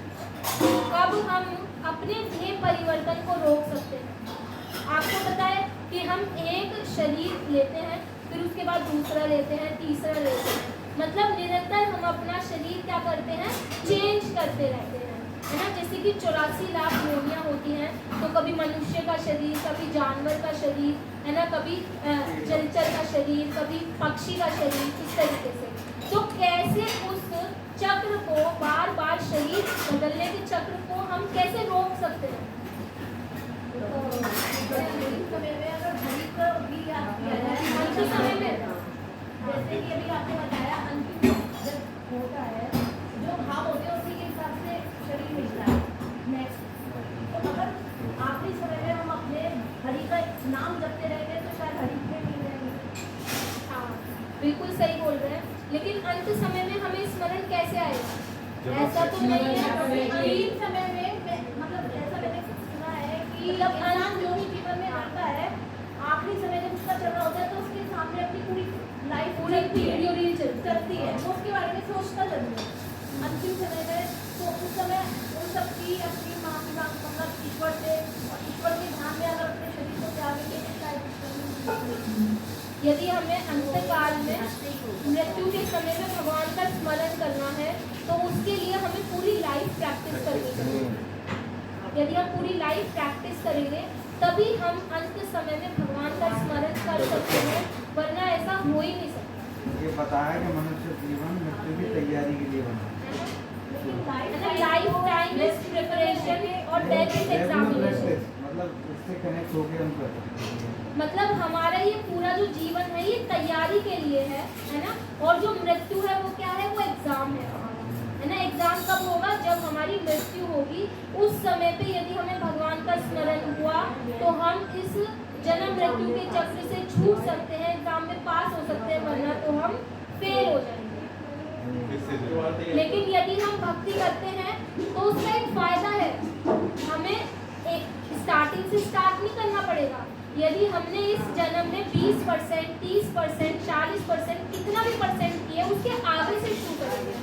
कब हम अपने देह परिवर्तन को रोक सकते हैं? आपको पता है कि हम एक शरीर लेते हैं, फिर उसके बाद दूसरा लेते हैं, तीसरा लेते हैं, मतलब निरंतर हम अपना शरीर क्या करते हैं? चेंज करते रहते हैं, है ना। जैसे कि 84 लाख योनियाँ होती हैं, तो कभी मनुष्य का शरीर, कभी जानवर का शरीर, है ना, कभी जलचर का शरीर, कभी पक्षी का शरीर, इस तरीके से। तो कैसे उस चक्र को, बार बार शरीर बदलने के चक्र को हम कैसे रोक सकते हैं? समय में अगर घड़ी को भी याद किया जाए, अंतिम समय में, जैसे कि अभी आपने बताया अंतिम जब होता है, जो भाव होते हैं उसी के हिसाब से शरीर मिलता है नेक्स्ट। तो अगर आखिरी समय में हम अपने हरि का नाम जपते रहेंगे तो शायद हरि में मिल जाएंगे। हाँ, बिल्कुल सही बोल रहे हैं, लेकिन अंत समय में हमें स्मरण कैसे आएगा? ऐसा तो नहीं है। अंतिम समय में मतलब ऐसा मैंने सुना है कि जब इंसान जो भी जीवन में आता है, आखिरी समय जब उसका चल रहा होता है तो उसके सामने अपनी पूरी लाइफ चलती है, वो उसके बारे में सोचता जरूर है अंतिम समय में। तो उस समय उन सबकी अपनी माफी मतलब ईश्वर से, और ईश्वर के ध्यान में अगर अपने शरीर को त्यागेंगे तो शायद यदि हमें अंतकाल में मृत्यु के समय में भगवान का स्मरण करना है तो उसके लिए हमें पूरी लाइफ प्रैक्टिस करनी चाहिए। यदि हम पूरी लाइफ प्रैक्टिस करेंगे तभी हम अंत समय में भगवान का स्मरण कर सकते हैं, वरना ऐसा हो ही नहीं सकता। ये बताया कि मनुष्य जीवन मृत्यु की तैयारी के लिए बना लाइफ टाइम इज प्रिपरेशन और डेथ इज एग्जामिनेशन। मतलब इससे कनेक्ट होकर हम कर सकते हैं। मतलब हमारा ये पूरा जो जीवन है ये तैयारी के लिए है ना। और जो मृत्यु है वो क्या है? वो एग्जाम है ना। एग्जाम कब होगा? जब हमारी मृत्यु होगी। उस समय पे यदि हमें भगवान का स्मरण हुआ तो हम इस जन्म मृत्यु के चक्र से छूट सकते हैं, एग्जाम में पास हो सकते हैं, वरना तो हम फेल हो जाएंगे। लेकिन यदि हम भक्ति करते हैं तो उसका एक फायदा है, हमें एक स्टार्टिंग से स्टार्ट नहीं करना पड़ेगा। यदि हमने इस जन्म में 20%, 30%, 40% कितना भी परसेंट किए, उसके आगे से शुरू करेंगे।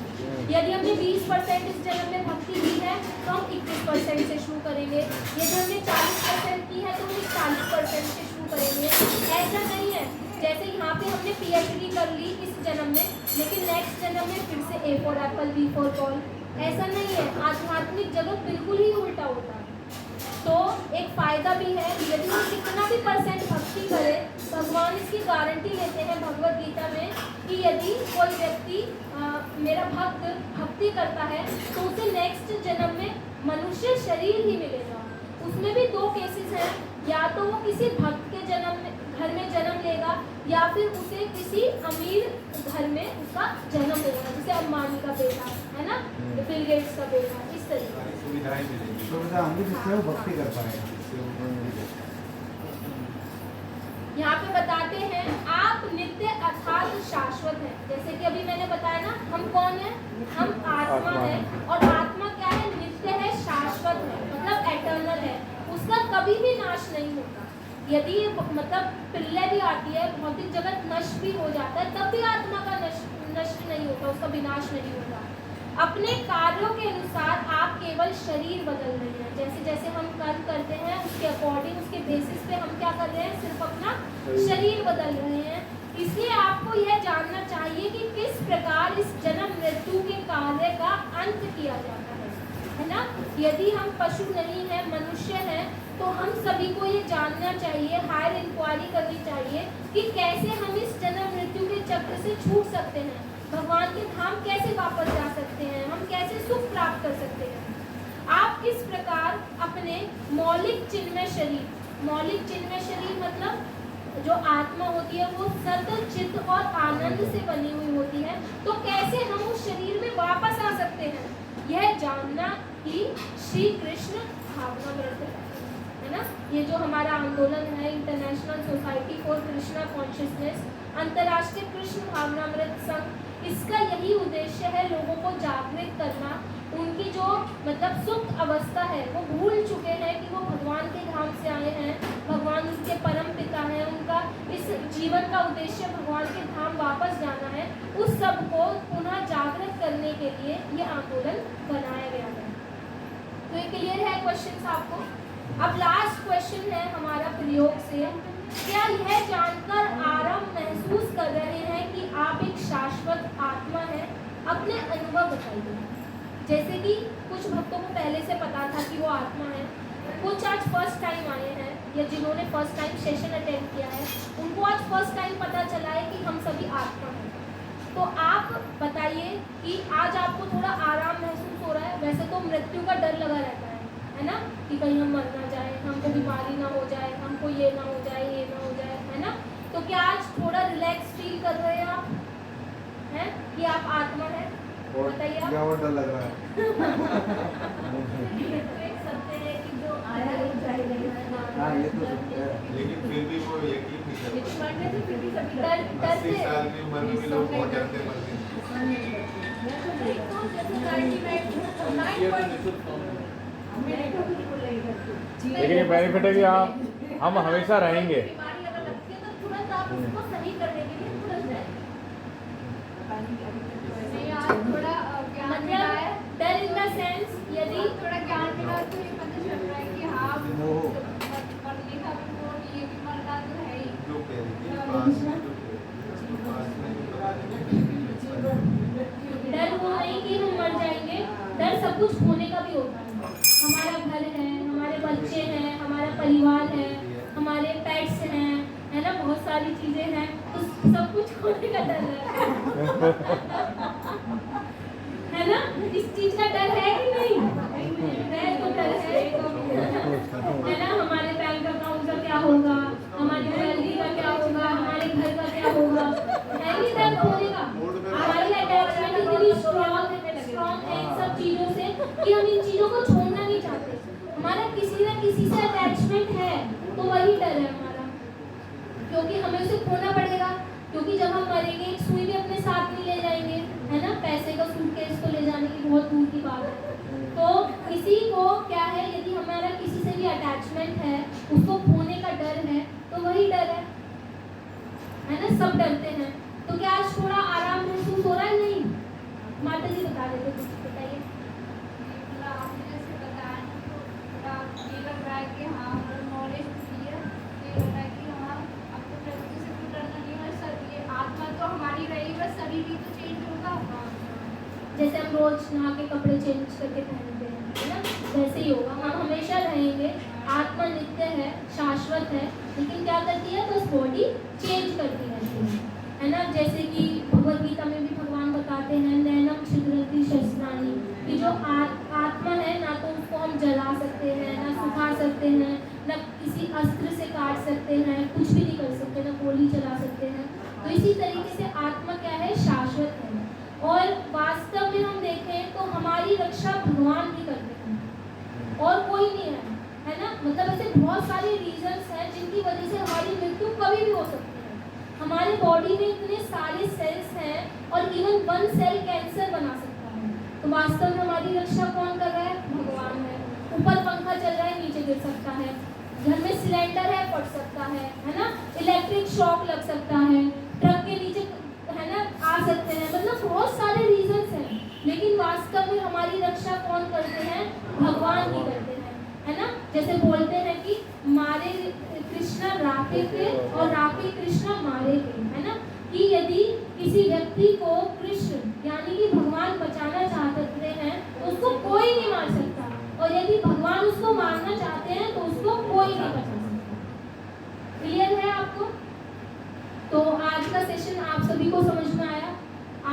यदि हमने 20% इस जन्म में भक्ति की है तो हम 21% से शुरू करेंगे। यदि हमने 40% की है तो हम 40% से शुरू करेंगे। ऐसा नहीं है जैसे यहाँ पे हमने PhD कर ली इस जन्म में, लेकिन नेक्स्ट जन्म में फिर से A for apple, B for ball, ऐसा नहीं है। आध्यात्मिक जगत बिल्कुल ही उल्टा होता है। तो एक फायदा भी है, यदि हम कितना भी परसेंट भक्ति करें, भगवान इसकी गारंटी लेते हैं भगवत गीता में कि यदि कोई व्यक्ति मेरा भक्त भक्ति करता है तो उसे नेक्स्ट जन्म में मनुष्य शरीर ही मिलेगा। उसमें भी दो केसेस हैं, या तो वो किसी भक्त के घर में जन्म लेगा या फिर उसे किसी अमीर घर में उसका जन्म लेगा, जैसे अंबानी का बेटा है ना, बिल गेट्स का बेटा, इस तरीके से सुविधाएं मिलेंगी। सुविधा होंगी जिससे वो भक्ति कर पाएगा। यहाँ पे बताते हैं आप नित्य अर्थात शाश्वत है। जैसे कि अभी मैंने बताया ना, हम कौन है? हम आत्मा है, और आत्मा क्या है? नित्य है, शाश्वत है, मतलब एटर्नल है, उसका कभी भी नाश नहीं होता। यदि मतलब प्रलय भी आती है, भौतिक जगत नष्ट भी हो जाता है, तब भी आत्मा का नष्ट नहीं होता, उसका विनाश नहीं होता। अपने कार्यों के अनुसार आप केवल शरीर बदल रहे हैं। जैसे जैसे हम कर्म करते हैं उसके अकॉर्डिंग, उसके बेसिस पे हम क्या कर रहे हैं? सिर्फ अपना शरीर बदल रहे हैं। इसलिए आपको यह जानना चाहिए कि किस प्रकार इस जन्म मृत्यु के कार्य का अंत किया जाता है ना। यदि हम पशु नहीं है, मनुष्य हैं, तो हम सभी को ये जानना चाहिए, हायर इंक्वायरी करनी चाहिए कि कैसे हम इस जन्म मृत्यु के चक्र से छूट सकते हैं, भगवान के धाम कैसे वापस जा सकते हैं, हम कैसे सुख प्राप्त कर सकते हैं। आप किस प्रकार अपने मौलिक चिन्मय शरीर, मौलिक चिन्मय शरीर मतलब जो आत्मा होती है वो सत चित्त और आनंद से बनी हुई होती है, तो कैसे हम उस शरीर में वापस आ सकते हैं, यह जानना ही श्री कृष्ण भावनामृत है ना। ये जो हमारा आंदोलन है, international society for Krishna consciousness, अंतर्राष्ट्रीय कृष्ण भावनामृत संघ, इसका यही उद्देश्य है लोगों को जागृत करना। उनकी जो मतलब सुप्त अवस्था है वो भूल चुके हैं कि वो भगवान के धाम से आए हैं, भगवान उनके परम पिता हैं, उनका इस जीवन का उद्देश्य भगवान के धाम वापस जाना है। उस सब को पुनः जागृत करने के लिए ये आंदोलन बनाया गया है। तो ये क्लियर है क्वेश्चन आपको? अब लास्ट क्वेश्चन है हमारा प्रयोग से, क्या यह जानकर आराम महसूस कर रहे हैं कि आप एक शाश्वत आत्मा है? अपने अनुभव बताइए। जैसे कि कुछ भक्तों को पहले से पता था कि वो आत्मा है, कुछ आज फर्स्ट टाइम आए हैं, या जिन्होंने फर्स्ट टाइम सेशन अटेंड किया है उनको आज फर्स्ट टाइम पता चला है कि हम सभी आत्मा हैं। तो आप बताइए कि आज आपको थोड़ा आराम महसूस हो रहा है? वैसे तो मृत्यु का डर लगा रहता है ना, कि कहीं हम मर ना जाए, हमको बीमारी ना हो जाए, हमको ये ना हो जाए, ये ना हो जाए, है ना। तो क्या आज थोड़ा रिलैक्स फील कर रहे हैं आप, हैं कि आप आत्मा है? बताइए आप। और डर लग रहा है। हाँ ये तो सत्य है। लेकिन फिर भी वो यकीन नहीं कर पाते। डर 80 साल की उम्र में भी लोग बहुत डरते मर गए। लेकिन ये बेनिफिट है कि हम हमेशा रहेंगे। बीमारी अगर लगती है तो तुरंत आप उसको सही करने के लिए तुरंत जाए। थोड़ा मतलब डर इन द सेंस, यदि थोड़ा ज्ञान मिला तो ये पता चल रहा है कि हाँ मरने का भी वो ये भी मरना तो है ही। जो कह रही थी पास में, जो पास में जो बताने की डर वो नहीं कि हम मर जाएंगे, डर सब कुछ होने का भी होता है। हमारा घर है, हमारे बच्चे हैं, हमारा परिवार है, हमारे पेट्स हैं, है ना, बहुत सारी चीजें हैं, तो सब कुछ होने का डर है ना। इस चीज का डर है कि नहीं? है तो डर है ना। हमारे बैंक अकाउंट का क्या होगा, हमारी सैलरी का क्या होगा, हमारे घर का क्या होगा, है कि डर होने का। हमारी अटैचमेंट इतनी स्ट्रॉन्ग है इन सब चीजों से कि हम इन चीजों को छोड़ना नहीं चाहते। हमारा किसी न किसी से अटैचमेंट है, तो वही डर है हमारा, क्योंकि हमें उसे खोना पड़ेगा। क्योंकि जब हम मरेंगे एक सुई भी अपने साथ नहीं ले जाएंगे, है ना। पैसे का सूटकेस तो ले जाने की बहुत दूर की बात है। तो किसी को क्या है, यदि हमारा किसी से भी अटैचमेंट है, उसको खोने का डर है, तो वही डर है ना। सब डरते हैं। तो क्या आज थोड़ा आराम महसूस हो रहा है? नहीं। माता जी बता रहे थे, कुछ बताइए। आपने जैसे बताया तो थोड़ा ये लग रहा है कि हाँ नॉलेज मिली है, ये लग रहा है कि हाँ अब तो प्रकृति से कुछ डरना नहीं है। सर ये आत्मा तो हमारी रही, बस शरीर भी तो चेंज होगा। जैसे हम रोज नहा के कपड़े चेंज करके पहनते हैं, है ना, वैसे ही होगा। हम हमेशा रहेंगे। आत्मा नित्य है, शाश्वत है, लेकिन क्या करती है, बस बॉडी चेंज करती रहती है ना। जैसे कि भगवद गीता में भी भगवान बताते हैं, नैनम छिद्रन्ति शस्त्राणि, कि जो आत्मा है ना तो उसको हम जला सकते हैं, ना सुखा सकते हैं, ना किसी अस्त्र से काट सकते हैं, कुछ भी नहीं कर सकते, ना गोली चला सकते हैं। तो इसी तरीके से आत्मा क्या है, शाश्वत है। और वास्तव में हम देखें तो हमारी रक्षा भगवान भी करते हैं और कोई नहीं है ना। मतलब ऐसे बहुत सारे रीजंस हैं जिनकी वजह से हमारी मृत्यु कभी भी बॉडी में इतने सारे सेल्स हैं और इवन वन सेल कैंसर बना सकता है। तो वास्तव में हमारी रक्षा कौन कर रहा है? भगवान है। ऊपर पंखा चल रहा है, नीचे गिर सकता है। घर में सिलेंडर है, फट सकता है ना? इलेक्ट्रिक शॉक लग सकता है, ट्रक के नीचे है ना आ सकते हैं। मतलब बहुत सारे रीजंस हैं, लेकिन वास्तव में हमारी रक्षा कौन करते हैं? भगवान ही करते हैं, है ना? जैसे बोलते हैं कि मारे कृष्णा राखे थे और राखे कृष्णा मारे थे, है ना? कि यदि किसी व्यक्ति को कृष्ण यानी कि भगवान बचाना चाहते हैं तो उसको कोई नहीं मार सकता, और यदि भगवान उसको मारना चाहते हैं तो उसको कोई नहीं बचा सकता। क्लियर है आपको? तो आज का सेशन आप सभी को समझ में आया।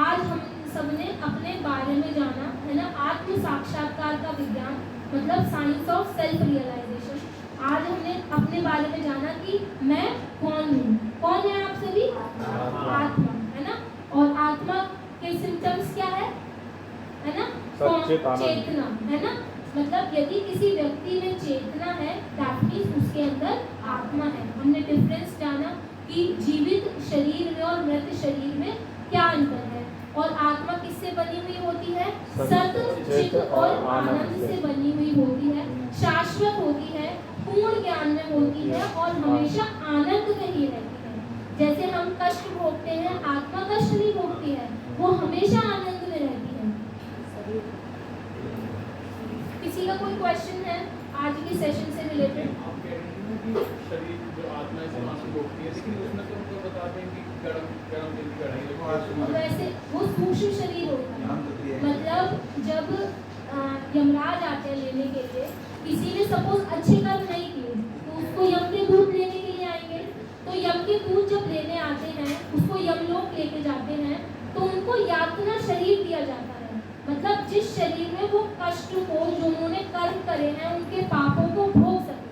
आज हम सबने अपने बारे में जाना, है ना? आत्म साक्षात्कार का विज्ञान, मतलब साइंस ऑफ सेल्फ रियलाइजेशन। आज हमने अपने बारे में जाना कि मैं कौन हूँ। कौन है आप सभी? आत्मा, है ना? और आत्मा के सिम्टम्स क्या है ना? चेतना, है ना? मतलब यदि किसी व्यक्ति में चेतना है, दैट मींस उसके अंदर आत्मा है। हमने डिफरेंस जाना कि जीवित शरीर में और मृत शरीर में क्या अंतर है, और आत्मा किससे बनी हुई होती है? सत, चित और आनंद से बनी हुई होती है, शाश्वत होती है, पूर्ण ज्ञान में होती है और हमेशा आनंद में ही रहती है। जैसे हम कष्ट भोगते हैं, आत्मा कष्ट नहीं भोगती है, वो हमेशा आनंद में रहती है। किसी का कोई क्वेश्चन है आज के सेशन से रिलेटेड? आप कह रहे हैं कि शरीर जो आत्मा है से आंसू भोगती है, लेकिन उसमें तो हमको बताते हैं कि गरम गरम तेल की कढ़ाई, वैसे वो सूक्ष्म शरीर होता है। मतलब जब यमराज आते हैं लेने के लिए, किसी ने सपोज अच्छे कर्म नहीं किए तो उसको यम के दूत लेने के लिए आएंगे। तो यम के दूत जब लेने आते हैं, उसको यमलोक लेके जाते हैं, तो उनको यातना शरीर दिया जाता है। मतलब जिस शरीर में वो कष्ट को, जो उन्होंने कर्म करे हैं, उनके पापों को भोग सके।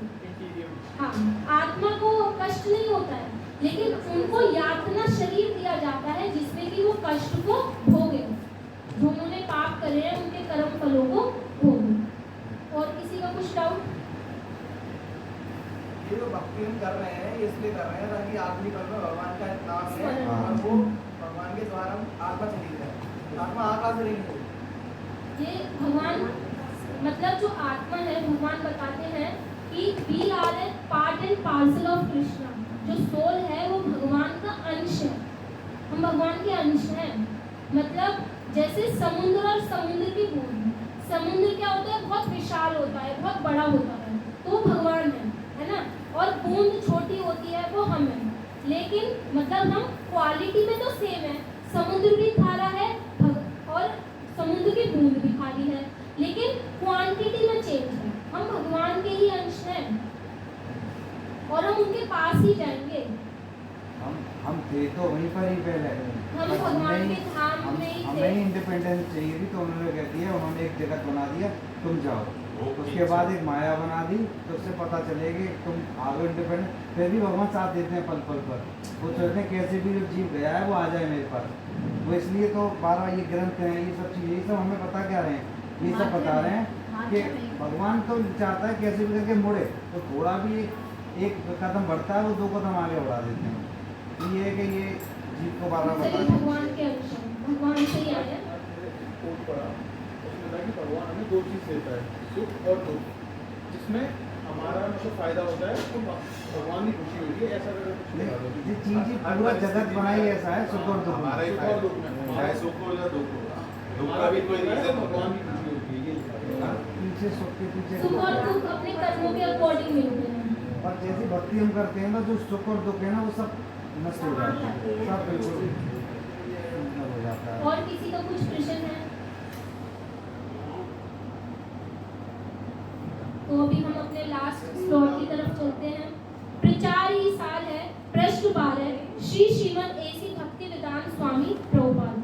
हाँ, आत्मा को कष्ट नहीं होता है, लेकिन उनको यातना शरीर दिया जाता है जिसमें कि वो कष्ट को भोगे, जो उन्होंने पाप करे हैं उनके कर्म फलों को भोगे। और किसी का कुछ डाउट? ये जो भक्ति हम कर रहे हैं, इसलिए कर रहे हैं ताकि आदमी पर भगवान का नाम है और वो भगवान के द्वारा आत्मा चली जाए। आत्मा आत्मा से नहीं होती। ये भगवान, मतलब जो आत्मा है, भगवान बताते हैं कि we are a part and parcel of Krishna. जो सोल है वो भगवान का अंश है, हम भगवान के अंश हैं। मतलब जैसे समुद्र और समुद्र की बूंद, समुद्र क्या होता है? बहुत विशाल होता है, बहुत बड़ा होता है, तो वो भगवान है ना? और बूंद छोटी होती है, वो हम हैं। लेकिन मतलब हम क्वालिटी में तो सेम है, समुद्र भी खारा है और समुद्र की बूंद भी खाली है, लेकिन क्वांटिटी में चेंज है। हम भगवान के ही अंश हैं और हम उनके पास ही जाएंगे। हम थे तो वहीं पर ही पहले, हम भगवान के धाम में ही थे। हमें इंडिपेंडेंस चाहिए थी, तो उन्होंने कह दिया, उन्होंने एक जगत बना दिया, तुम जाओ। उसके बाद एक माया बना दी, तो उससे पता चलेगी तुम आगे इंडिपेंडेंट। फिर भी भगवान साथ देते हैं पल पल पर। वो सोचते हैं कैसे भी जो जीव गया है वो आ जाए मेरे पास। वो इसलिए तो 12 ये ग्रंथ हैं, ये सब चीज़ें, ये सब हमें बता क्या रहे हैं? ये सब बता रहे हैं कि भगवान तो चाहता है कैसे भी करके मुड़े, तो थोड़ा भी एक कदम बढ़ता है वो 2 कदम आगे बढ़ा देते हैं। ये है कि ये जीव को 12 बता रहे हैं। भगवान के अंश हैं, भगवान से ही आए हैं। उसमें कि भगवान हमें 2 चीज़ देता है, सुख और दुख, जिसमें हमारा मतलब फायदा होता है तो भगवान की खुशी होती है। ऐसा अगर कुछ नहीं होता, ये चीज़ पूरा जगत बनाई ऐसा है, सुख और दुख। हमारा ही सुख और दुख फायदा, में चाहे सुख हो या दुख हो, दुख का भी कोई रीजन होता भगवान है। की खुशी होती है, ये पीछे सुख के पीछे सुख और दुख अपने कर्मों के अकॉर्डिंग मिलते हैं। और जैसी भक्ति हम करते हैं ना, जो सुख और दुख है ना, वो सब नष्ट हो जाता है, सब बिल्कुल नष्ट हो जाता है। और किसी का कुछ प्रश्न है? तो अभी हम अपने लास्ट स्लॉट की तरफ चलते हैं। प्रचार ही साल है, प्रश्न 12, श्रीमद एसी भक्ति वेदांत स्वामी प्रभुपाद।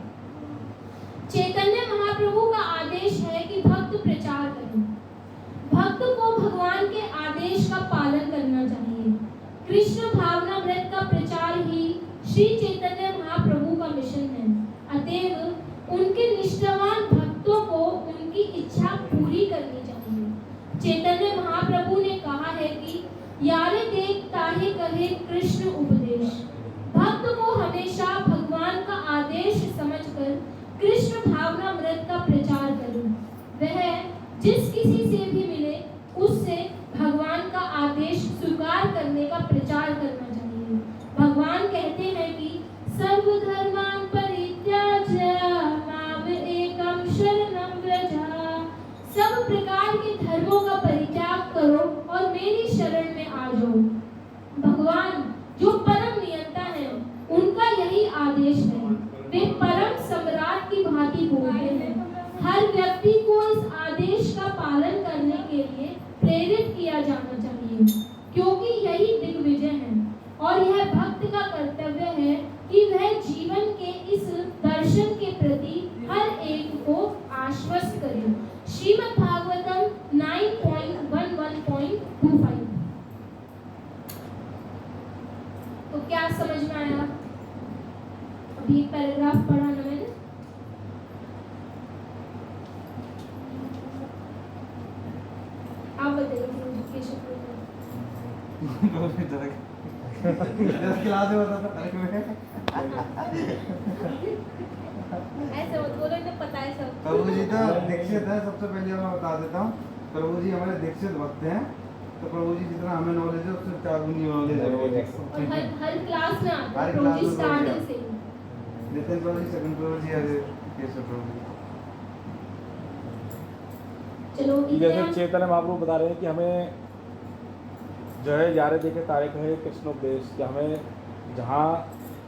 चैतन्य महाप्रभु का आदेश है कि भक्त प्रचार करें। भक्त को भगवान के आदेश का पालन करना चाहिए। कृष्ण भावनामृत का प्रचार ही श्री चैतन्य महाप्रभु का मिशन है। अतएव उनके निष्ठावान भक्तों को उनकी इच्छा पूरी करनी चाहिए। चैतन्य महाप्रभु ने कहा है कि यारे देख ताहे कहे कृष्ण उपदेश। भक्त को हमेशा भगवान का आदेश समझकर कृष्ण भावनामृत का प्रचार करें। वह जिस किसी से भी मिले उससे भगवान का आदेश स्वीकार करने का प्रचार करना चाहिए। भगवान कहते हैं कि सर्वधर्मान् परित्याज्य माम एकम शरणं व्रज। सब प्रकार के धर्मों का परित्याग करो और मेरी शरण में आ जाओ। भगवान जो परम नियंता है उनका यही आदेश है। वे परम सम्राट की भांति बोलते हैं। हर व्यक्ति को इस आदेश का पालन करने के लिए प्रेरित किया जाना चाहिए, क्योंकि यही दिग्विजय है और यह भक्त का कर्तव्य है कि वह जीवन के इस दर्शन के प्रति हर एक को आश्वस्त करे। श्रीमद् भागवतम 9.11.25। तो क्या समझ में आया? अभी पैराग्राफ पढ़ा ना मैंने। आप बताइए केशव क्लास में होता था ऐसे मत बोलो, इन्हें पता है सब। प्रभु जी तो दीक्षित है। सबसे पहले मैं बता देता हूँ, प्रभु जी हमारे दीक्षित भक्त हैं। तो प्रभु जी जितना हमें नॉलेज है उससे 4 गुनी नॉलेज है। और हर क्लास में आता है हर प्रभु क्लास जी में स्टार्टिंग से। नितिन प्रभु जी, सेकंड प्रभु जी, अरे केशव प्रभु जी। चलो जैसे चैतन्य महाप्रभु बता रहे हैं कि हमें जो है यारे देखे तारे कहे कृष्णोपदेश, कि हमें जहाँ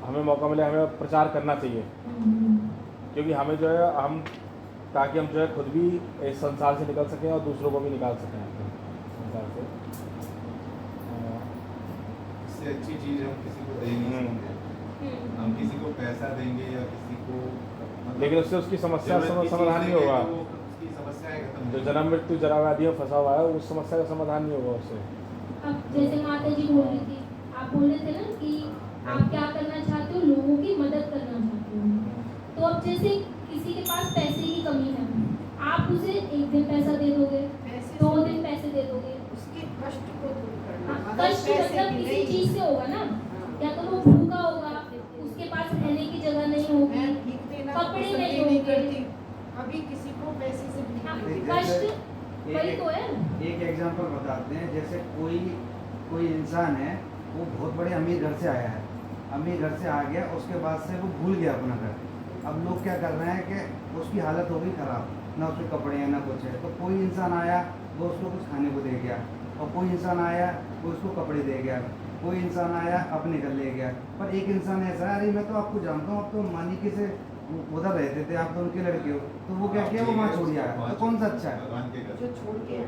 हमें मौका मिले हमें प्रचार करना चाहिए, क्योंकि हमें जो है ताकि हम जो है खुद भी इस संसार से निकल सकें और दूसरों को भी निकाल सकें संसार से। इससे अच्छी चीज़ हम किसी को दे नहीं सकते। हम किसी को पैसा देंगे या किसी को, लेकिन उससे उसकी समस्या समाधान नहीं होगा। उसकी समस्याएं खत्म जो जन्म मृत्यु जरा व्याधि में फंसा हुआ है उस समस्या का समाधान नहीं होगा उससे। अब जैसे माता जी बोल रही थी, आप बोल रहे थे ना कि आप क्या करना चाहते हो, लोगों की मदद करना चाहते हो। तो अब जैसे किसी के पास पैसे की कमी है, आप उसे एक दिन पैसा दे दोगे, 2 दिन पैसे दे दोगे, उसके कष्ट को दूर करना। हाँ, अगर कष्ट पैसे मतलब की किसी नहीं- चीज से होगा ना, या तो वो भूखा होगा, उसके पास रहने की जगह नहीं होगी, मैं भीख देना कपड़े पसंद नहीं ही होंगे। करती। कभी किसी को पैसे से भीख हाँ, नहीं देती। कष्ट वही तो है। एक एग्जांपल बताते हैं। जैसे कोई इंसान है, वो बहुत बड़े अमीर घर से आया है, अमीर घर से आ गया, उसके बाद से वो भूल गया अपना घर। अब लोग क्या कर रहे हैं कि उसकी हालत हो गई ख़राब, ना उसके कपड़े हैं ना कुछ है। तो कोई इंसान आया, वो उसको कुछ खाने को दे गया, और कोई इंसान आया वो उसको कपड़े दे गया, कोई इंसान आया अपने घर ले गया। पर एक इंसान ऐसा है, अरे मैं तो आपको जानता हूँ, आप तो मानिकी से उधर रहते थे, आप तो उनके लड़के हो, तो वो क्या किया, वो वहाँ छोड़ गया। तो कौन सा अच्छा है? भगवान के घर। जो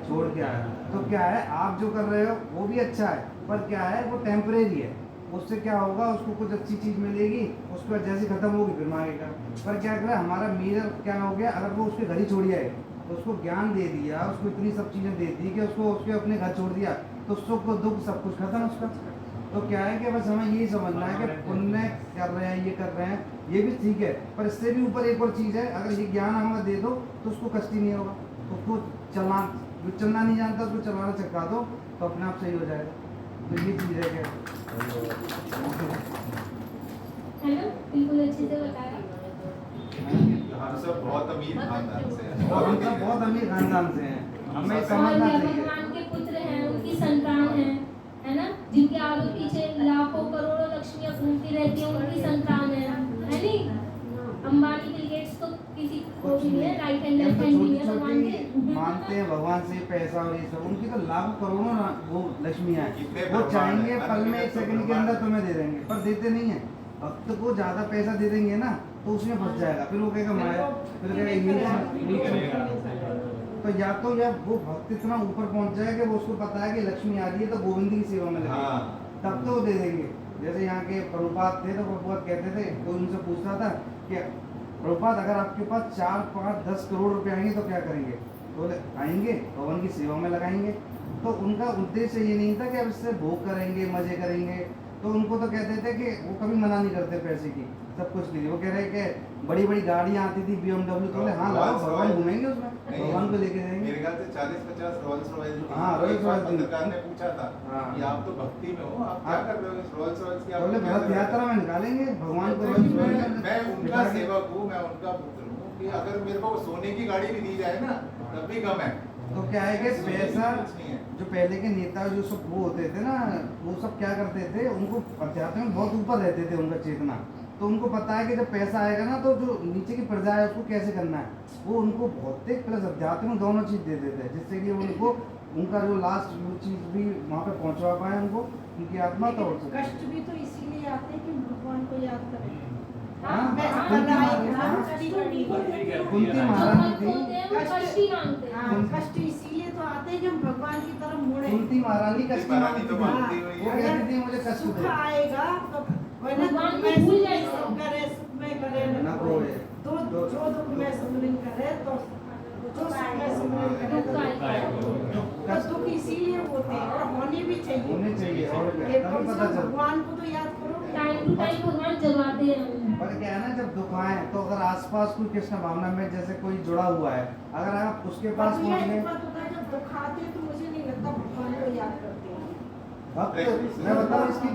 छोड़ के आया। तो क्या है, आप जो कर रहे हो वो भी अच्छा है, पर क्या है वो टेम्परेरी है। उससे क्या होगा, उसको कुछ अच्छी चीज़ मिलेगी, उसके बाद जैसी खत्म होगी फिर मांगेगा। पर क्या करे, हमारा मीरर क्या हो गया, अगर वो उसके घर ही छोड़ आए, उसको ज्ञान दे दिया, उसको इतनी सब चीज़ें दे दी कि उसको उसके अपने घर छोड़ दिया, तो सुख दुख सब कुछ खत्म उसका। तो क्या है कि बस हमें यही समझना है कि पुण्य कर रहे हैं, ये कर रहे हैं, ये भी ठीक है, पर इससे भी ऊपर एक और चीज़ है। अगर ये ज्ञान हमें दे दो तो उसको कष्ट ही नहीं होगा, उसको चलना नहीं जानता उसको चलाना सिखा दो तो अपने आप सही हो जाएगा। तो ये चीज़ है क्या, है ना, बिल्कुल अच्छे से बताया। हम सब बहुत अमीर खानदान से हैं। और हम सब बहुत अमीर खानदान से हैं, हमें और समझना ये चाहिए। भगवान के पुत्र हैं, उनकी संतान हैं, है ना, जिनके आगे पीछे लाखों करोड़ों लक्ष्मियां घूमती रहती हैं, उनकी संतान है नहीं। अंबानी बिल गेट्स तो किसी को भी नहीं है, राइट हैंड लेफ्ट हैंड नहीं है भगवान के। मानते हैं भगवान से पैसा और ये सब, उनकी तो लाखों करोड़ों वो लक्ष्मियाँ कितने हैं, वो भगवान चाहेंगे हैं, पल में 1 सेकंड के अंदर तुम्हें दे देंगे, पर देते नहीं है। भक्त को ज़्यादा पैसा दे देंगे ना तो उसमें फंस जाएगा, फिर वो कहेगा माया, फिर कहेगा। तो या तो वो भक्त इतना ऊपर पहुंच जाए कि वो उसको पता है कि लक्ष्मी आ रही है तो गोविंद की सेवा में लगे, तब तो वो दे देंगे। जैसे यहाँ के प्रभुपाद थे, तो प्रभुपाद कहते थे, कोई उनसे पूछता था कि प्रभुपाद अगर आपके पास 4, 5, 10 करोड़ रुपए आएंगे तो क्या करेंगे? तो बोले आएंगे भगवान की सेवा में लगाएंगे। तो उनका उद्देश्य ये नहीं था कि अब इससे भोग करेंगे, मजे करेंगे। तो उनको तो कहते थे कि वो कभी मना नहीं करते पैसे की, सब कुछ के लिए। वो कह रहे कि बड़ी बड़ी गाड़ियाँ आती थी BMW, तो बोले हाँ लाओ, भगवान घूमेंगे उसमें, भगवान को लेके जाएंगे। मेरे ख्याल से 40-50 रॉयल्स रॉयल्स। हाँ, रॉयल्स रॉयल्स। पत्रकार ने पूछा था हाँ। कि आप तो भक्ति में हो, आप क्या कर रहे हो इस रॉयल्स रॉयल्स की? बोले रथ यात्रा में निकालेंगे भगवान को रॉयल्स रॉयल्स। मैं उनका सेवक हूँ, मैं उनका पुत्र हूँ कि अगर मेरे को सोने की गाड़ी भी दी जाए ना तब भी कम है। तो क्या है कि पैसा कुछ नहीं है। जो पहले के नेता जो सब वो होते थे ना, वो सब क्या करते थे, उनको अध्यात्म में बहुत ऊपर रहते थे उनका चेतना। तो उनको पता है कि जब पैसा आएगा ना तो जो नीचे की प्रजा है उसको कैसे करना है, वो उनको भौतिक प्लस अध्यात्म दोनों चीज़ दे देते हैं, जिससे कि उनको उनका जो लास्ट वो चीज़ भी वहाँ पे पहुँचवा पाए उनको, उनकी आत्मा तो कष्ट भी तो इसीलिए आते हैं कि भगवान को याद करें। हाँ, जो कुंती महारानी भक्त थी, होते हैं वो कष्ट ही मांगते हैं। हाँ, कष्ट इसीलिए तो आते हैं कि हम भगवान की तरफ मुड़े। कुंती महारानी कष्ट महारानी तो मांगती मांगती थी। हुई वो है। कहती थी मुझे कष्ट सुख दो। आएगा तो वरना भगवान दुख को में भूल सुख जाएगा। में करे, सुख में करे न न कोई। कोई। तो जो दुख में सुमरन करे तो जो सुख में सुमरन करे तो दुख आएगा। तो दुख इसीलिए होते हैं और होने भी चाहिए। होने चाहिए और क्या, ये तभी कम से पता कम चलता। भगवान को तो याद करो। टाइम टू टाइम भगवान जगाते हैं हमें। पर क्या है ना, जब दुख आए तो अगर आसपास कोई कृष्ण भावना में जैसे कोई जुड़ा हुआ है, अगर आप उसके पास पर यह पहुँच गए, एक बात होता है जब दुख आते हैं तो मुझे नहीं लगता भगवान को याद करते हैं। भक्त मैं बताऊँ इसकी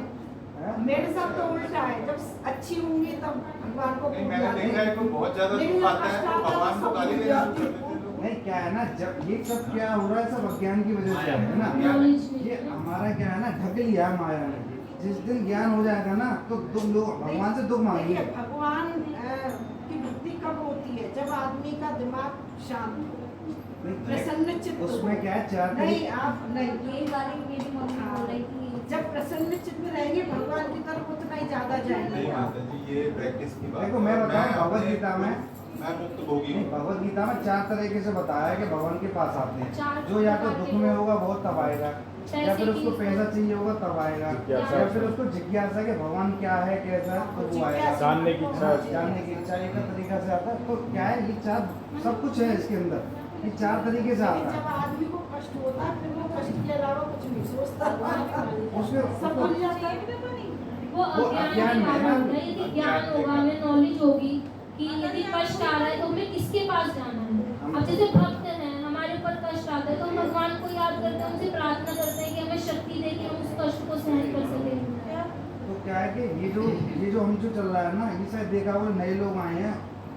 मेरे साथ तो उल्टा है, जब अच्छी होंगी तब भगवान को नहीं, मैंने देखा है कोई बहुत ज्यादा लेकिन दुख जब आता है कष्ट तो आता है भगवान तो को गाली सब देना भूल शुरू जाते कर देते हैं लोग। नहीं, क्या है ना, जब ये सब क्या हो रहा है सब अज्ञान की वजह से है ना। Knowledge में। ये हमारा क्या है ना, ढक लिया है माया ने। जिस दिन ज्ञान हो जाएगा ना तो दुख लोग भगवान से दुख मांगेंगे। देखिए, भगवान की भक्ति कब होती है? जब आदमी का दिमाग शांत हो, प्रसन्न चित्त हो। उसमें क्या है, चार नहीं तरीके- आप नहीं, यही वाली मेरी मम्मी बोल रही थी। जब प्रसन्न चित्त में रहेंगे भगवान की तरफ उतना ही ज्यादा नहीं जाएंगे आप। माता जी, ये प्रैक्टिस की बात देखो, है। मैं बताऊं, भगवत अपने- गीता में मैं मुक्त भोगी नहीं, हूँ। भगवत गीता में 4 तरीके से बताया है कि भगवान के पास आते हैं। चार जो या तो प्रकार दुख के में लोग। होगा वो तब आएगा, या फिर उसको पैसा चाहिए होगा तब आएगा, जिज्ञासा। या फिर उसको जिज्ञासा कि भगवान क्या है कैसा है तो वो आएगा। जानने की इच्छा है। जानने की इच्छा एक तरीका से आता है। तो क्या है, ये 4 सब कुछ है इसके अंदर, ये 4 तरीके से लेकिन आता जब है। आदमी को कष्ट होता है फिर वो कष्ट के अलावा कुछ नहीं सोचता। सब भूल जाता है। वो अज्ञान अज्ञान में है ना। होता है। यदि ज्ञान होगा, हमें नॉलेज होगी कि यदि कष्ट आ रहा है तो हमें किसके पास जाना है। अब जैसे भक्त हैं, हमारे ऊपर कष्ट आता है तो हम भगवान को याद करते हैं, उनसे प्रार्थना करते हैं कि हमें शक्ति दे कि हम उस कष्ट को सहन कर सकें। तो क्या है कि ये जो हम जो चल रहा है ना, ये शायद देखा होगा नए लोग आए हैं